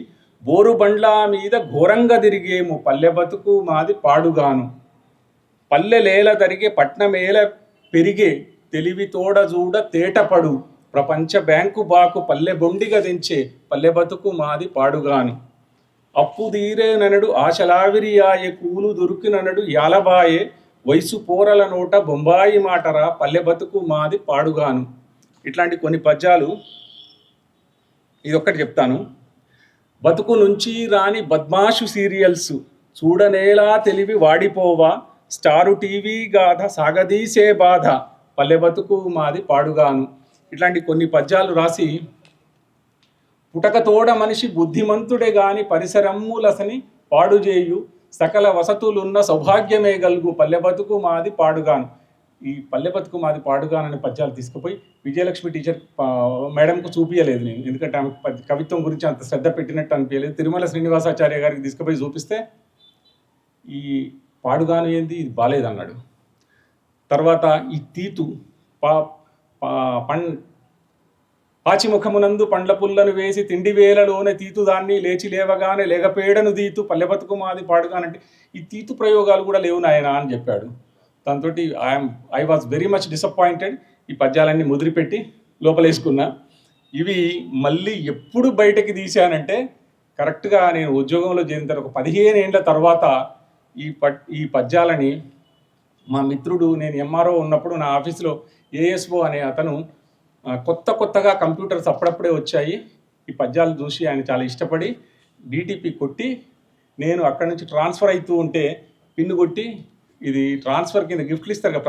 బోరు బండ్ల మీద ఘోరంగా తిరిగేము, పల్లె బతుకు మాది పాడుగాను. పల్లెలేల తరిగే పట్నమేల పెరిగే, తెలివి తోడ చూడ తేటపడు, ప్రపంచ బ్యాంకు బాకు పల్లె బొండిగా దించే, పల్లె బతుకు మాది పాడుగాను. అప్పు తీరేననడు ఆశలావిరియాయే, కూలు దొరికిననడు యాలబాయే, వయసు పోరల నోట బొంబాయి మాటరా, పల్లె బతుకు మాది పాడుగాను. ఇట్లాంటి కొన్ని పద్యాలు, ఇదొక్కటి చెప్తాను. బతుకు నుంచి రాని బద్మాషు సీరియల్స్, చూడనేలా తెలివి వాడిపోవా, స్టారు టీవీ గాథ సాగదీసే బాధ, పల్లె బతుకు మాది పాడుగాను. ఇట్లాంటి కొన్ని పద్యాలు రాసి, పుటకతోడ మనిషి బుద్ధిమంతుడే గాని పరిసరమ్ములసని పాడుజేయు, సకల వసతులున్న సౌభాగ్యమే గలుగు, పల్లె బతుకు మాది పాడుగాను. ఈ పల్లె బతుకు మాది పాడుగాను అనే పద్యాలు తీసుకుపోయి విజయలక్ష్మి టీచర్ మేడంకు చూపించలేదు నేను, ఎందుకంటే ఆమె కవిత్వం గురించి అంత శ్రద్ధ పెట్టినట్టు అనిపించలేదు. తిరుమల శ్రీనివాసాచార్య గారికి తీసుకుపోయి చూపిస్తే ఈ పాడుగాను ఏంది, ఇది బాలేదన్నాడు. తర్వాత ఈ తీతు పాచిముఖమునందు పండ్ల పుల్లను వేసి, తిండి వేలలోనే తీతు దాన్ని, లేచి లేవగానే లేగపేడను తీతు, పల్లె బతుకు మాది పాడుగానంటే ఈ తీతు ప్రయోగాలు కూడా లేవు నాయన అని చెప్పాడు. దాంతో I was very much disappointed. ఈ పద్యాలన్నీ ముదిరిపెట్టి లోపలేసుకున్నా. ఇవి మళ్ళీ ఎప్పుడు బయటకి తీశానంటే కరెక్ట్గా నేను ఉద్యోగంలో చేరిన తర్వాత 15 ఏళ్ళ తర్వాత ఈ పద్యాలని మా మిత్రుడు, నేను ఎంఆర్ఓ ఉన్నప్పుడు నా ఆఫీస్లో ఏఎస్ఓ అనే అతను కొత్తగా కంప్యూటర్స్ అప్పుడప్పుడే వచ్చాయి, ఈ పద్యాలు చూసి ఆయన చాలా ఇష్టపడి డిటిపి కొట్టి, నేను అక్కడి నుంచి ట్రాన్స్ఫర్ అవుతూ ఉంటే పిన్ను కొట్టి, ఇది ట్రాన్స్ఫర్ కింద గిఫ్ట్లు ఇస్తారు కదా,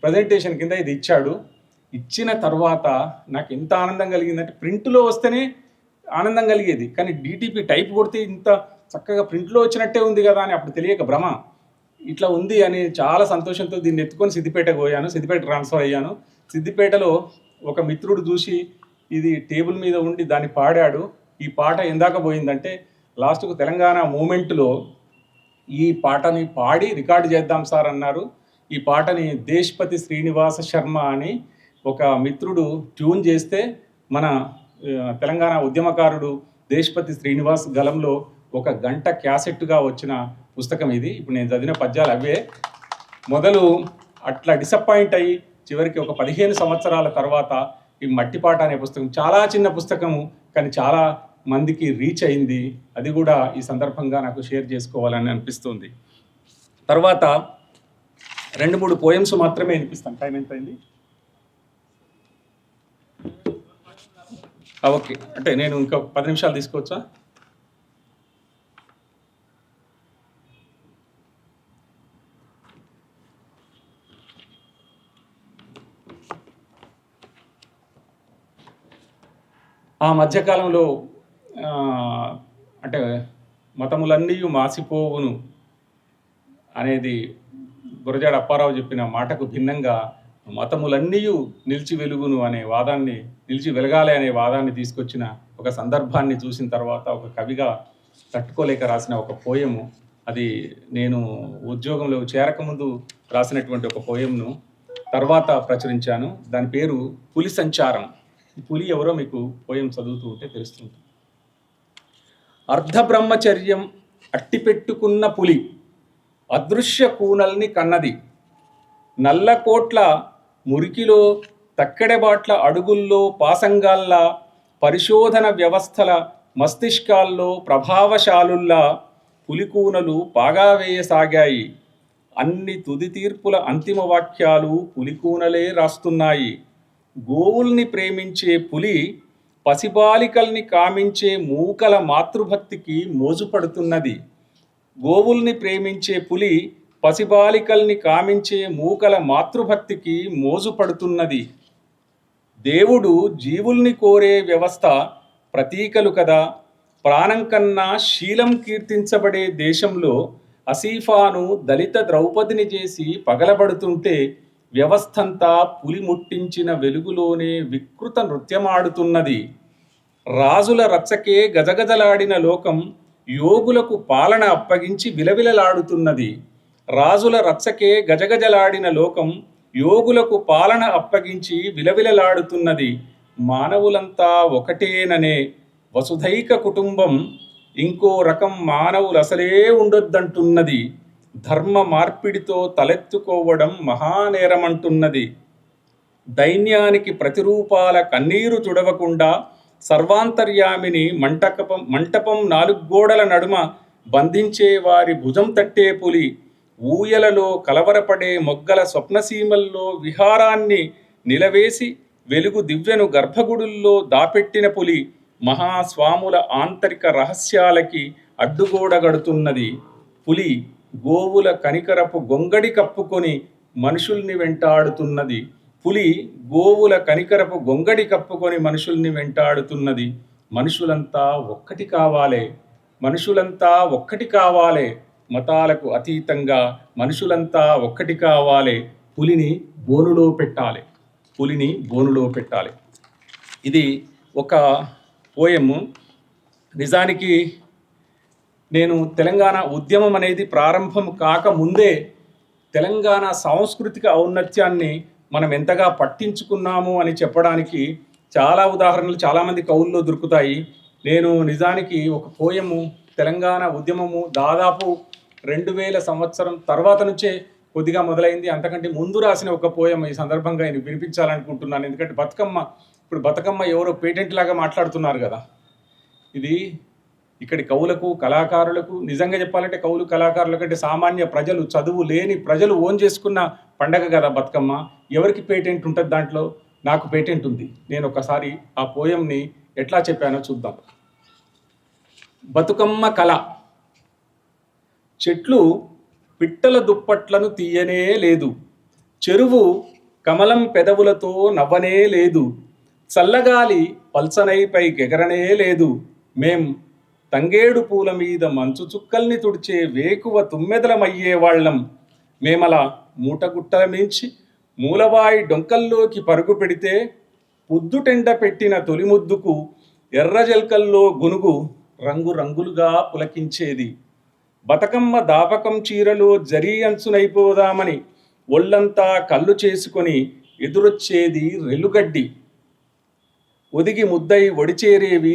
ప్రజెంటేషన్ కింద ఇది ఇచ్చాడు. ఇచ్చిన తర్వాత నాకు ఎంత ఆనందం కలిగిందంటే, ప్రింట్లో వస్తేనే ఆనందం కలిగేది, కానీ డిటిపి టైప్ కొడితే ఇంత చక్కగా ప్రింట్లో వచ్చినట్టే ఉంది కదా అని అప్పుడు తెలియక భ్రమ, ఇట్లా ఉంది అని చాలా సంతోషంతో దీన్ని ఎత్తుకొని సిద్దిపేటకు పోయాను. సిద్దిపేట ట్రాన్స్ఫర్ అయ్యాను. సిద్దిపేటలో ఒక మిత్రుడు చూసి ఇది టేబుల్ మీద ఉండి దాన్ని పాడాడు. ఈ పాట ఎందాక పోయిందంటే లాస్ట్కు తెలంగాణ మూమెంట్లో ఈ పాటని పాడి రికార్డు చేద్దాం సార్ అన్నారు. ఈ పాటని దేశ్పతి శ్రీనివాస శర్మ అని ఒక మిత్రుడు ట్యూన్ చేస్తే మన తెలంగాణ ఉద్యమకారుడు దేశ్పతి శ్రీనివాస్ గలంలో 1 గంట క్యాసెట్గా వచ్చిన పుస్తకం ఇది. ఇప్పుడు నేను చదివిన పద్యాలు అవే. మొదలు అట్లా డిసప్పాయింట్ అయ్యి చివరికి ఒక 15 సంవత్సరాల తర్వాత ఈ మట్టిపాట అనే పుస్తకం, చాలా చిన్న పుస్తకము కానీ చాలా మందికి రీచ్ అయింది. అది కూడా ఈ సందర్భంగా నాకు షేర్ చేసుకోవాలని అనిపిస్తుంది. తర్వాత 2-3 పోయమ్స్ మాత్రమే వినిపిస్తాను. టైం ఎంత అయింది? ఓకే, అంటే నేను ఇంకా 10 నిమిషాలు తీసుకోవచ్చా? ఆ మధ్యకాలంలో అంటే మతములన్నీ మాసిపోవును అనేది గురజాడ అప్పారావు చెప్పిన మాటకు భిన్నంగా మతములన్నీ నిలిచి వెలుగును అనే వాదాన్ని, నిలిచి వెలగాలి అనే వాదాన్ని తీసుకొచ్చిన ఒక సందర్భాన్ని చూసిన తర్వాత ఒక కవిగా తట్టుకోలేక రాసిన ఒక పోయము అది నేను ఉద్యోగంలో చేరకముందు రాసినటువంటి ఒక పోయంను తర్వాత ప్రచురించాను. దాని పేరు పులి సంచారం. ఈ పులి ఎవరో మీకు పోయం చదువుతూ ఉంటే తెలుస్తుంది. అర్ధబ్రహ్మచర్యం అట్టిపెట్టుకున్న పులి అదృశ్య కూనల్ని కన్నది. నల్లకోట్ల మురికిలో తక్కెడబాట్ల అడుగుల్లో పాసంగాల్లా పరిశోధన వ్యవస్థల మస్తిష్కాల్లో ప్రభావశాలుల్లా పులికూనలు పాగా వేయసాగాయి. అన్ని తుది తీర్పుల అంతిమ వాక్యాలు పులికూనలే రాస్తున్నాయి. గోవుల్ని ప్రేమించే పులి పసిబాలికల్ని కామించే మూకల మాతృభక్తికి మోజుపడుతున్నది. గోవుల్ని ప్రేమించే పులి పసిబాలికల్ని కామించే మూకల మాతృభక్తికి మోజుపడుతున్నది. దేవుడు జీవుల్ని కోరే వ్యవస్థ ప్రతీకలు కదా. ప్రాణం కన్నా శీలం కీర్తించబడే దేశంలో అసీఫాను దళిత ద్రౌపదిని చేసి పగలబడుతుంటే వ్యవస్థంతా పులి ముట్టించిన వెలుగులోనే వికృత నృత్యమాడుతున్నది. రాజుల రచ్చకే గజగజలాడిన లోకం యోగులకు పాలన అప్పగించి విలవిలలాడుతున్నది. రాజుల రచ్చకే గజగజలాడిన లోకం యోగులకు పాలన అప్పగించి విలవిలలాడుతున్నది. మానవులంతా ఒకటేననే వసుధైక కుటుంబం ఇంకో రకం మానవులసలే ఉండొద్దంటున్నది. ధర్మ మార్పిడితో తలెత్తుకోవడం మహానేరమంటున్నది. దైన్యానికి ప్రతిరూపాల కన్నీరు తుడవకుండా సర్వాంతర్యామిని మంటపం 4 గోడల నడుమ బంధించే వారి భుజం తట్టే పులి, ఊయలలో కలవరపడే మొగ్గల స్వప్నసీమల్లో విహారాన్ని నిలవేసి వెలుగు దివ్యను గర్భగుడుల్లో దాపెట్టిన పులి మహాస్వాముల ఆంతరిక రహస్యాలకి అడ్డుగోడగడుతున్నది. పులి గోవుల కనికరపు గొంగడి కప్పుకొని మనుషుల్ని వెంటాడుతున్నది. పులి గోవుల కనికరపు గొంగడి కప్పుకొని మనుషుల్ని వెంటాడుతున్నది. మనుషులంతా ఒక్కటి కావాలే, మనుషులంతా ఒక్కటి కావాలే, మతాలకు అతీతంగా మనుషులంతా ఒక్కటి కావాలే. పులిని బోనులో పెట్టాలి, పులిని బోనులో పెట్టాలి. ఇది ఒక పోయము. నిజానికి నేను తెలంగాణ ఉద్యమం అనేది ప్రారంభం కాకముందే తెలంగాణ సాంస్కృతిక ఔన్నత్యాన్ని మనం ఎంతగా పట్టించుకున్నాము అని చెప్పడానికి చాలా ఉదాహరణలు చాలామంది కవుల్లో దొరుకుతాయి. నేను నిజానికి ఒక పోయము తెలంగాణ ఉద్యమము దాదాపు 2000 సంవత్సరం తర్వాత నుంచే కొద్దిగా మొదలైంది. అంతకంటే ముందు రాసిన ఒక పోయం ఈ సందర్భంగా నేను వినిపించాలనుకుంటున్నాను. ఎందుకంటే బతుకమ్మ ఎవరో పేటెంట్ లాగా మాట్లాడుతున్నారు కదా. ఇది ఇక్కడి కవులకు కళాకారులకు, నిజంగా చెప్పాలంటే కవులు కళాకారుల కంటే సామాన్య ప్రజలు, చదువు లేని ప్రజలు ఓన్ చేసుకున్న పండగ కదా బతుకమ్మ. ఎవరికి పేటెంట్ ఉంటుంది దాంట్లో? నాకు పేటెంట్ ఉంది. నేను ఒకసారి ఆ పోయంని ఎట్లా చెప్పానో చూద్దాం. బతుకమ్మ కళ. చెట్లు పిట్టల దుప్పట్లను తీయనే లేదు, చెరువు కమలం పెదవులతో నవ్వనే లేదు, చల్లగాలి పల్సనైపై గెగరనే లేదు, మేం తంగేడు పూల మీద మంచు చుక్కల్ని తుడిచే వేకువ తుమ్మెదలమయ్యేవాళ్లం, మేమలా మూటగుట్టల మించి మూలవాయి డొంకల్లోకి పరుగు పెడితే పొద్దుటెండ పెట్టిన తొలి ముద్దుకు ఎర్రజల్కల్లో గునుగు రంగురంగులుగా పులకించేది. బతుకమ్మ దాపకం చీరలో జరీ అంచునైపోదామని ఒళ్ళంతా కళ్ళు చేసుకొని ఎదురొచ్చేది రెల్లుగడ్డి. ఒదిగి ముద్దై ఒడిచేరేవి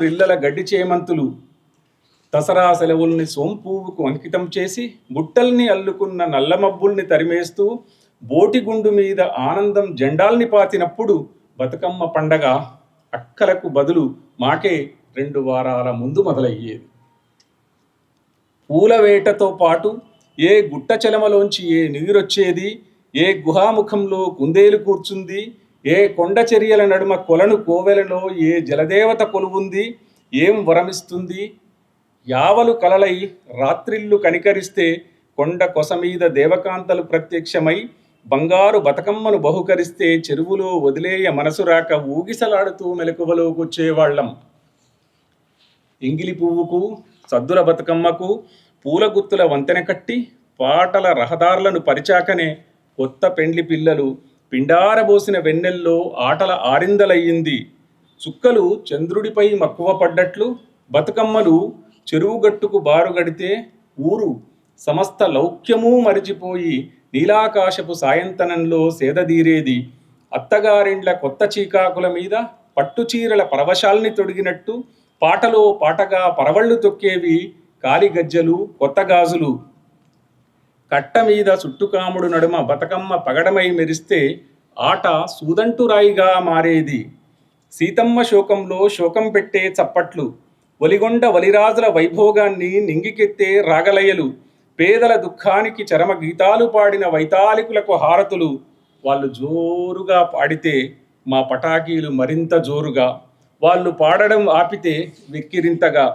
రిల్లల గడ్డి చేమంతులు. దసరా సెలవుల్ని సోంపువ్వుకు అంకితం చేసి బుట్టల్ని అల్లుకున్న నల్లమబ్బుల్ని తరిమేస్తూ బోటిగుండు మీద ఆనందం జెండాల్ని పాతినప్పుడు బతుకమ్మ పండగ అక్కలకు బదులు మాకే 2 వారాల ముందు మొదలయ్యేది. పూలవేటతో పాటు ఏ గుట్ట చెలమలోంచి ఏ నీరొచ్చేది, ఏ గుహాముఖంలో కుందేలు కూర్చుంది, ఏ కొండ చర్యల నడుమ కొలను కోవెలలో ఏ జలదేవత కొలువుంది, ఏం వరమిస్తుంది. యావలు కలలై రాత్రిళ్ళు కనికరిస్తే కొండ కొస మీద దేవకాంతలు ప్రత్యక్షమై బంగారు బతుకమ్మను బహుకరిస్తే చెరువులో వదిలేయ మనసు రాక ఊగిసలాడుతూ మెలకువలోకొచ్చేవాళ్లం. ఎంగిలి పువ్వుకు, సద్దుల బతుకమ్మకు పూలగుత్తుల వంతెన కట్టి పాటల రహదారులను పరిచాకనే కొత్త పెండ్లి పిల్లలు పిండారబోసిన వెన్నెల్లో ఆటల ఆరిందలయ్యింది. చుక్కలు చంద్రుడిపై మక్కువ పడ్డట్లు బతుకమ్మలు చెరువుగట్టుకు బారుగడితే ఊరు సమస్త లౌక్యమూ మరిచిపోయి నీలాకాశపు సాయంతనంలో సేదదీరేది. అత్తగారిండ్ల కొత్త చీకాకుల మీద పట్టుచీరల పరవశాల్ని తొడిగినట్టు పాటలో పాటగా పరవళ్ళు తొక్కేవి కాలిగజ్జలు, కొత్త గాజులు. కట్ట మీద సుట్టుకాముడు నడుమ బతుకమ్మ పగడమై మెరిస్తే ఆట సూదంటురాయిగా మారేది. సీతమ్మ శోకంలో శోకం పెట్టే చప్పట్లు, ఒలిగొండ వలిరాజుల వైభోగాన్ని నింగికెత్తే రాగలయలు, పేదల దుఃఖానికి చరమ గీతాలు పాడిన వైతాళికులకు హారతులు. వాళ్ళు జోరుగా పాడితే మా పటాకీలు మరింత జోరుగా, వాళ్ళు పాడడం ఆపితే వెక్కిరింతగా.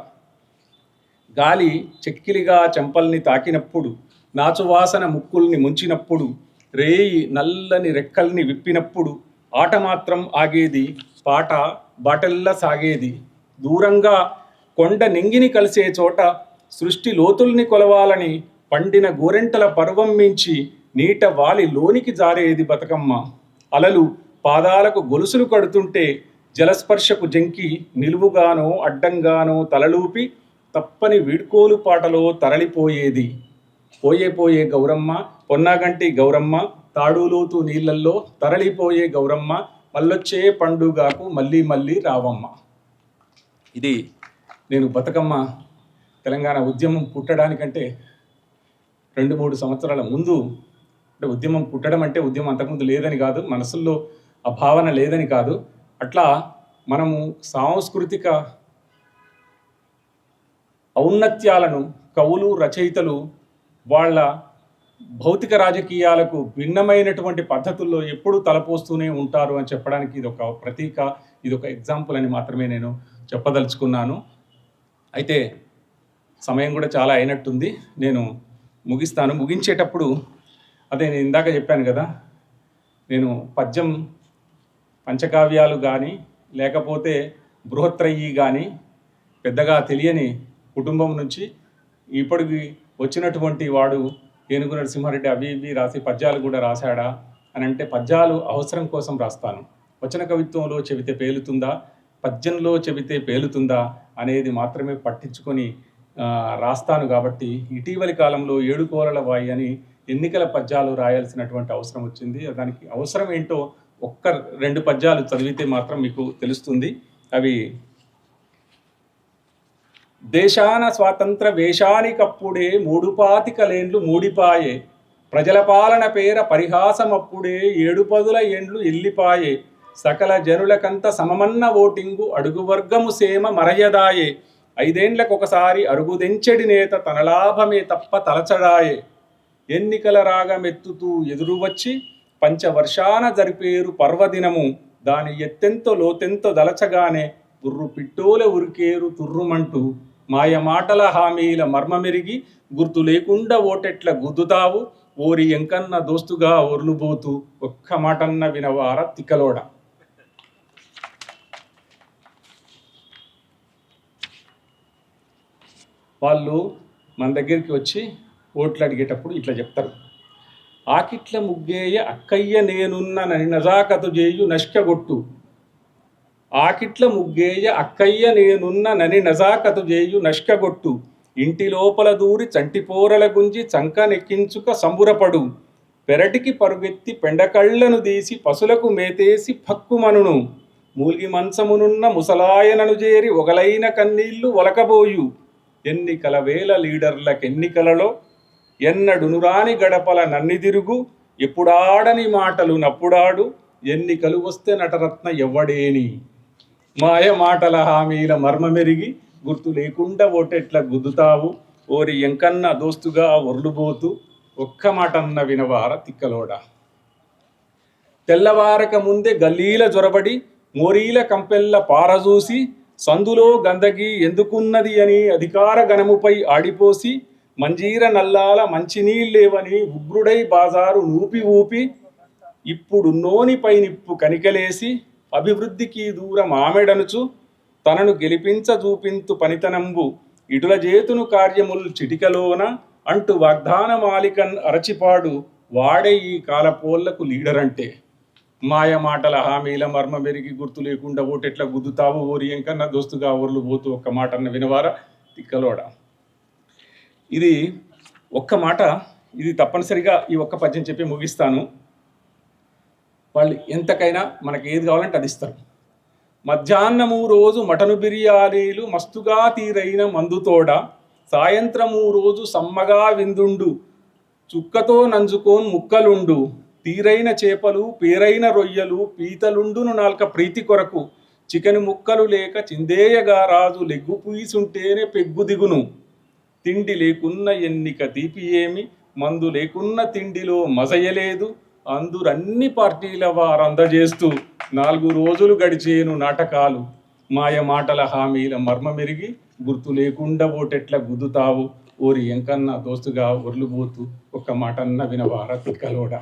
గాలి చెక్కిలిగా చెంపల్ని తాకినప్పుడు, నాచువాసన ముక్కుల్ని ముంచినప్పుడు, రేయి నల్లని రెక్కల్ని విప్పినప్పుడు ఆట మాత్రం ఆగేది, పాట బాటల్లా సాగేది. దూరంగా కొండ నింగిని కలిసే చోట సృష్టి లోతుల్ని కొలవాలని పండిన గోరెంటల పర్వం మించి నీట వాలి లోనికి జారేది బతుకమ్మ. అలలు పాదాలకు గొలుసులు కడుతుంటే జలస్పర్శకు జంకి నిలువుగానో అడ్డంగానో తలలూపి తప్పని వీడ్కోలు పాటలో తరలిపోయేది. పోయే పోయే గౌరమ్మ, పొన్నాగంటి గౌరమ్మ, తాడులోతు నీళ్ళల్లో తరలిపోయే గౌరమ్మ, మళ్ళొచ్చే పండుగకు మళ్ళీ మళ్ళీ రావమ్మ. ఇది నేను బతుకమ్మ తెలంగాణ ఉద్యమం పుట్టడానికంటే 2-3 సంవత్సరాల ముందు, అంటే ఉద్యమం పుట్టడం అంటే ఉద్యమం అంతకుముందు లేదని కాదు, మనసుల్లో ఆ భావన లేదని కాదు, అట్లా మనము సాంస్కృతిక ఔన్నత్యాలను కవులు, రచయితలు వాళ్ళ భౌతిక రాజకీయాలకు భిన్నమైనటువంటి పద్ధతుల్లో ఎప్పుడూ తలపోస్తూనే ఉంటారు అని చెప్పడానికి ఇది ఒక ప్రతీక, ఇది ఒక ఎగ్జాంపుల్ అని మాత్రమే నేను చెప్పదలుచుకున్నాను. అయితే సమయం కూడా చాలా అయినట్టుంది, నేను ముగిస్తాను. ముగించేటప్పుడు అదే నేను ఇందాక చెప్పాను కదా, నేను పద్యం పంచకావ్యాలు కానీ లేకపోతే బృహత్రయీ కానీ పెద్దగా తెలియని కుటుంబం నుంచి ఇప్పటికి వచ్చినటువంటి వాడు ఏనుగు నరసింహారెడ్డి అవి ఇవి రాసి పద్యాలు కూడా రాశాడా అని అంటే, పద్యాలు అవసరం కోసం రాస్తాను. వచన కవిత్వంలో చెబితే పేలుతుందా, పద్యంలో చెబితే పేలుతుందా అనేది మాత్రమే పట్టించుకొని రాస్తాను. కాబట్టి ఇటీవలి కాలంలో 7 కోరల వాయి అని ఎన్నికల పద్యాలు రాయాల్సినటువంటి అవసరం వచ్చింది. దానికి అవసరం ఏంటో 1-2 పద్యాలు చదివితే మాత్రం మీకు తెలుస్తుంది. అవి: దేశాన స్వాతంత్ర వేషానికప్పుడే 3 మూడిపాయే, ప్రజల పాలన పేర పరిహాసమప్పుడే 7 ఏండ్లు ఎల్లిపాయే, సకల జనులకంత సమమన్న ఓటింగు అడుగు వర్గము సేమ మరయదాయే, 5 ఏండ్లకొకసారి అరుగుదెంచెడి నేత తన లాభమే తప్ప తలచడాయే, ఎన్నికల రాగమెత్తుతూ ఎదురు వచ్చి పంచవర్షాన జరిపేరు పర్వదినము, దాని ఎత్తెంతో లోతెంతో దలచగానే గుర్రు పిట్టోల ఉరికేరు తుర్రుమంటూ, మాయ మాటల హామీల మర్మమెరిగి గుర్తు లేకుండా ఓటెట్ల గుద్దుతావు, ఓరి ఎంకన్న దోస్తుగా ఒర్లుబోతూ ఒక్క మాటన్న వినవార తిక్కలోడ. వాళ్ళు మన దగ్గరికి వచ్చి ఓట్లు అడిగేటప్పుడు ఇట్లా చెప్తారు: ఆకిట్ల ముగ్గేయ అక్కయ్య నేనున్న నని నజాకతు చేయు నష్కగొట్టు, ఆకిట్ల ముగ్గేయ అక్కయ్య నేనున్న నని నజాకతు చేయు నష్కగొట్టు, ఇంటి లోపల దూరి చంటిపోరల గుంజి చంక నెక్కించుక సంబురపడు, పెరటికి పరుగెత్తి పెండకళ్లను తీసి పశులకు మేతేసి పక్కుమనును, మూల్గి మంచమునున్న ముసలాయనను చేరి ఒగలైన కన్నీళ్లు ఒలకబోయు, ఎన్నికల వేల లీడర్లకెన్నికలలో ఎన్నడునురాని గడపల నన్నిదిరుగు, ఎప్పుడాడని మాటలు నప్పుడాడు, ఎన్నికలు వస్తే నటరత్న ఎవ్వడేని, మాయ మాటల హామీల మర్మమెరిగి గుర్తు లేకుండా ఓటెట్ల గుద్దుతావు, ఓరి ఎంకన్న దోస్తుగా ఒర్లుబోతూ ఒక్క మాటన్న వినవార తిక్కలోడ. తెల్లవారక ముందే గల్లీల జొరబడి మోరీల కంపెల్ల పారజూసి, సందులో గందగి ఎందుకున్నది అని అధికార గణముపై ఆడిపోసి, మంజీర నల్లాల మంచినీళ్ళేవని ఉగ్రుడై బాజారు నూపి ఊపి, ఇప్పుడు నోనిపై నిప్పు కనికలేసి అభివృద్ధికి దూరం ఆమెడనుచు, తనను గెలిపించ చూపింతు పనితనంబు ఇటుల చేతును కార్యముల్ చిటికలోన అంటూ వాగ్దాన మాలికన్ అరచిపాడు, వాడే ఈ కాలపోళ్లకు లీడర్ అంటే, మాయ మాటల హామీల మర్మ మెరిగి గుర్తు లేకుండా ఓటెట్లా గుద్దుతావు, ఓరి ఎంకన్నా దోస్తుగా ఓర్లు పోతూ ఒక్క మాట అన్న వినవార తిక్కలోడ. ఇది ఒక్క మాట, ఇది తప్పనిసరిగా ఈ ఒక్క పద్యం చెప్పి ముగిస్తాను. వాళ్ళు ఎంతకైనా మనకి ఏది కావాలంటే అది ఇస్తారు. మధ్యాహ్నము రోజు మటను బిర్యానీలు మస్తుగా తీరైన మందుతోడ, సాయంత్రము రోజు సమ్మగా విందుండు, చుక్కతో నంజుకోన్ ముక్కలుండు, తీరైన చేపలు పేరైన రొయ్యలు, పీతలుండును నాల్క ప్రీతి కొరకు, చికెన్ ముక్కలు లేక చిందేయగా రాజు, లెగ్గు పీసుంటేనే పెగ్గు దిగును, తిండి లేకున్న ఎన్నిక తీపి ఏమి, మందు లేకున్న తిండిలో మజయలేదు, అందురన్ని పార్టీల వారందజేస్తూ 4 రోజులు గడిచేను నాటకాలు, మాయ మాటల హామీల మర్మమెరిగి, గుర్తు లేకుండా ఓటెట్ల గుద్దుతావు, ఓరి ఎంకన్నా దోస్తుగా ఒర్లుబోతూ ఒక్క మాటన్న వినవార తిక్కలోడ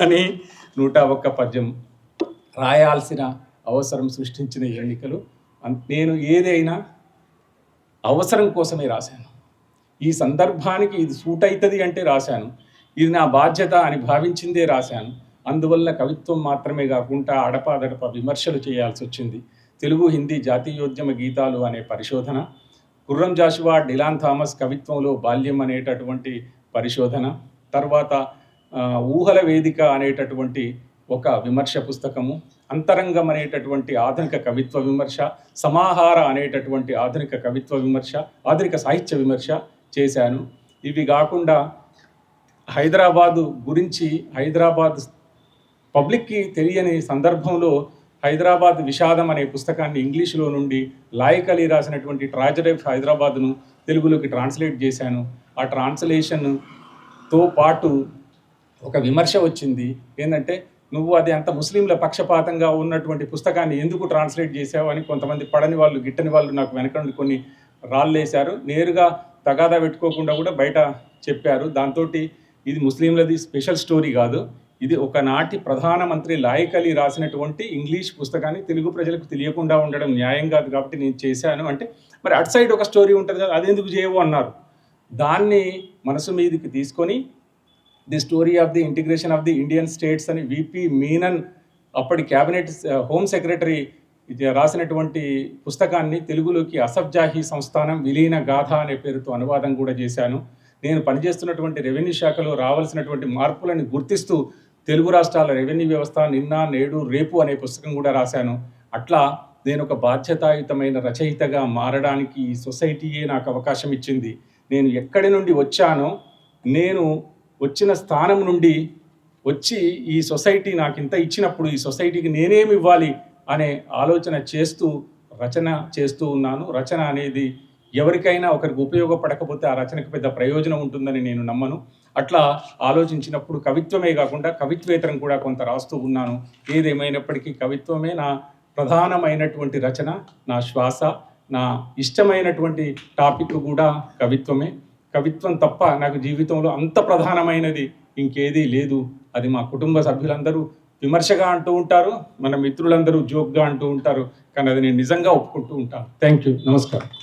అని 101 పద్యం రాయాల్సిన అవసరం సృష్టించిన ఎన్నికలు. నేను ఏదైనా అవసరం కోసమే రాశాను. ఈ సందర్భానికి ఇది సూట్ అవుతుంది అంటే రాశాను. ఇది నా బాధ్యత అని భావించిందే రాశాను. అందువల్ల కవిత్వం మాత్రమే కాకుండా అడపాదడప విమర్శలు చేయాల్సి వచ్చింది. తెలుగు హిందీ జాతీయోద్యమ గీతాలు అనే పరిశోధన, గుర్రం జాషువా డిలాన్ థామస్ కవిత్వంలో బాల్యం అనేటటువంటి పరిశోధన, తర్వాత ఊహల వేదిక అనేటటువంటి ఒక విమర్శ పుస్తకము, అంతరంగం అనేటటువంటి ఆధునిక కవిత్వ విమర్శ, సమాహార అనేటటువంటి ఆధునిక కవిత్వ విమర్శ, ఆధునిక సాహిత్య విమర్శ చేశాను. ఇవి కాకుండా హైదరాబాదు గురించి, హైదరాబాద్ పబ్లిక్కి తెలియని సందర్భంలో హైదరాబాద్ విషాదం అనే పుస్తకాన్ని ఇంగ్లీషులో నుండి లాయక్ అలీ రాసినటువంటి ట్రాజడీ ఆఫ్ హైదరాబాద్ను తెలుగులోకి ట్రాన్స్లేట్ చేశాను. ఆ ట్రాన్స్లేషన్తో పాటు ఒక విమర్శ వచ్చింది. ఏంటంటే, నువ్వు అది అంత ముస్లింల పక్షపాతంగా ఉన్నటువంటి పుస్తకాన్ని ఎందుకు ట్రాన్స్లేట్ చేసావు అని కొంతమంది పడని వాళ్ళు, గిట్టని వాళ్ళు నాకు వెనక నుండి కొన్ని రాళ్ళేశారు. నేరుగా తగాదా పెట్టుకోకుండా కూడా బయట చెప్పారు. దాంతో ఇది ముస్లింలది స్పెషల్ స్టోరీ కాదు, ఇది ఒకనాటి ప్రధానమంత్రి లాయక్ అలీ రాసినటువంటి ఇంగ్లీష్ పుస్తకాన్ని తెలుగు ప్రజలకు తెలియకుండా ఉండడం న్యాయం కాదు కాబట్టి నేను చేశాను. అంటే మరి అటు సైడ్ ఒక స్టోరీ ఉంటుంది కదా, అదెందుకు చేయవు అన్నారు. దాన్ని మనసు మీదకి తీసుకొని the story of the integration of the Indian states అని విపి మీనన్ అప్పటి క్యాబినెట్ హోమ్ సెక్రటరీ రాసినటువంటి పుస్తకాన్ని తెలుగులోకి అసఫ్ జాహీ సంస్థానం విలీన గాథ అనే పేరుతో అనువాదం కూడా చేశాను. నేను పనిచేస్తున్నటువంటి రెవెన్యూ శాఖలో రావాల్సినటువంటి మార్పులను గుర్తిస్తూ తెలుగు రాష్ట్రాల రెవెన్యూ వ్యవస్థ నిన్న నేడు రేపు అనే పుస్తకం కూడా రాశాను. అట్లా నేను ఒక బాధ్యతాయుతమైన రచయితగా మారడానికి ఈ సొసైటీయే నాకు అవకాశం ఇచ్చింది. నేను ఎక్కడి నుండి వచ్చానో, నేను వచ్చిన స్థానం నుండి వచ్చి ఈ సొసైటీ నాకు ఇంత ఇచ్చినప్పుడు ఈ సొసైటీకి నేనేమి ఇవ్వాలి అనే ఆలోచన చేస్తూ రచన చేస్తూ ఉన్నాను. రచన అనేది ఎవరికైనా ఒకరికి ఉపయోగపడకపోతే ఆ రచనకు పెద్ద ప్రయోజనం ఉంటుందని నేను నమ్మను. అట్లా ఆలోచించినప్పుడు కవిత్వమే కాకుండా కవిత్వేతరం కూడా కొంత రాస్తూ ఉన్నాను. ఏదేమైనప్పటికీ కవిత్వమే నా ప్రధానమైనటువంటి రచన, నా శ్వాస, నా ఇష్టమైనటువంటి టాపిక్ కూడా కవిత్వమే. కవిత్వం తప్ప నాకు జీవితంలో అంత ప్రధానమైనది ఇంకేదీ లేదు. అది మా కుటుంబ సభ్యులందరూ విమర్శగా అంటూ ఉంటారు, మన మిత్రులందరూ జోక్గా అంటూ ఉంటారు, కానీ అది నేను నిజంగా ఒప్పుకుంటూ ఉంటాను. Thank you. నమస్కారం.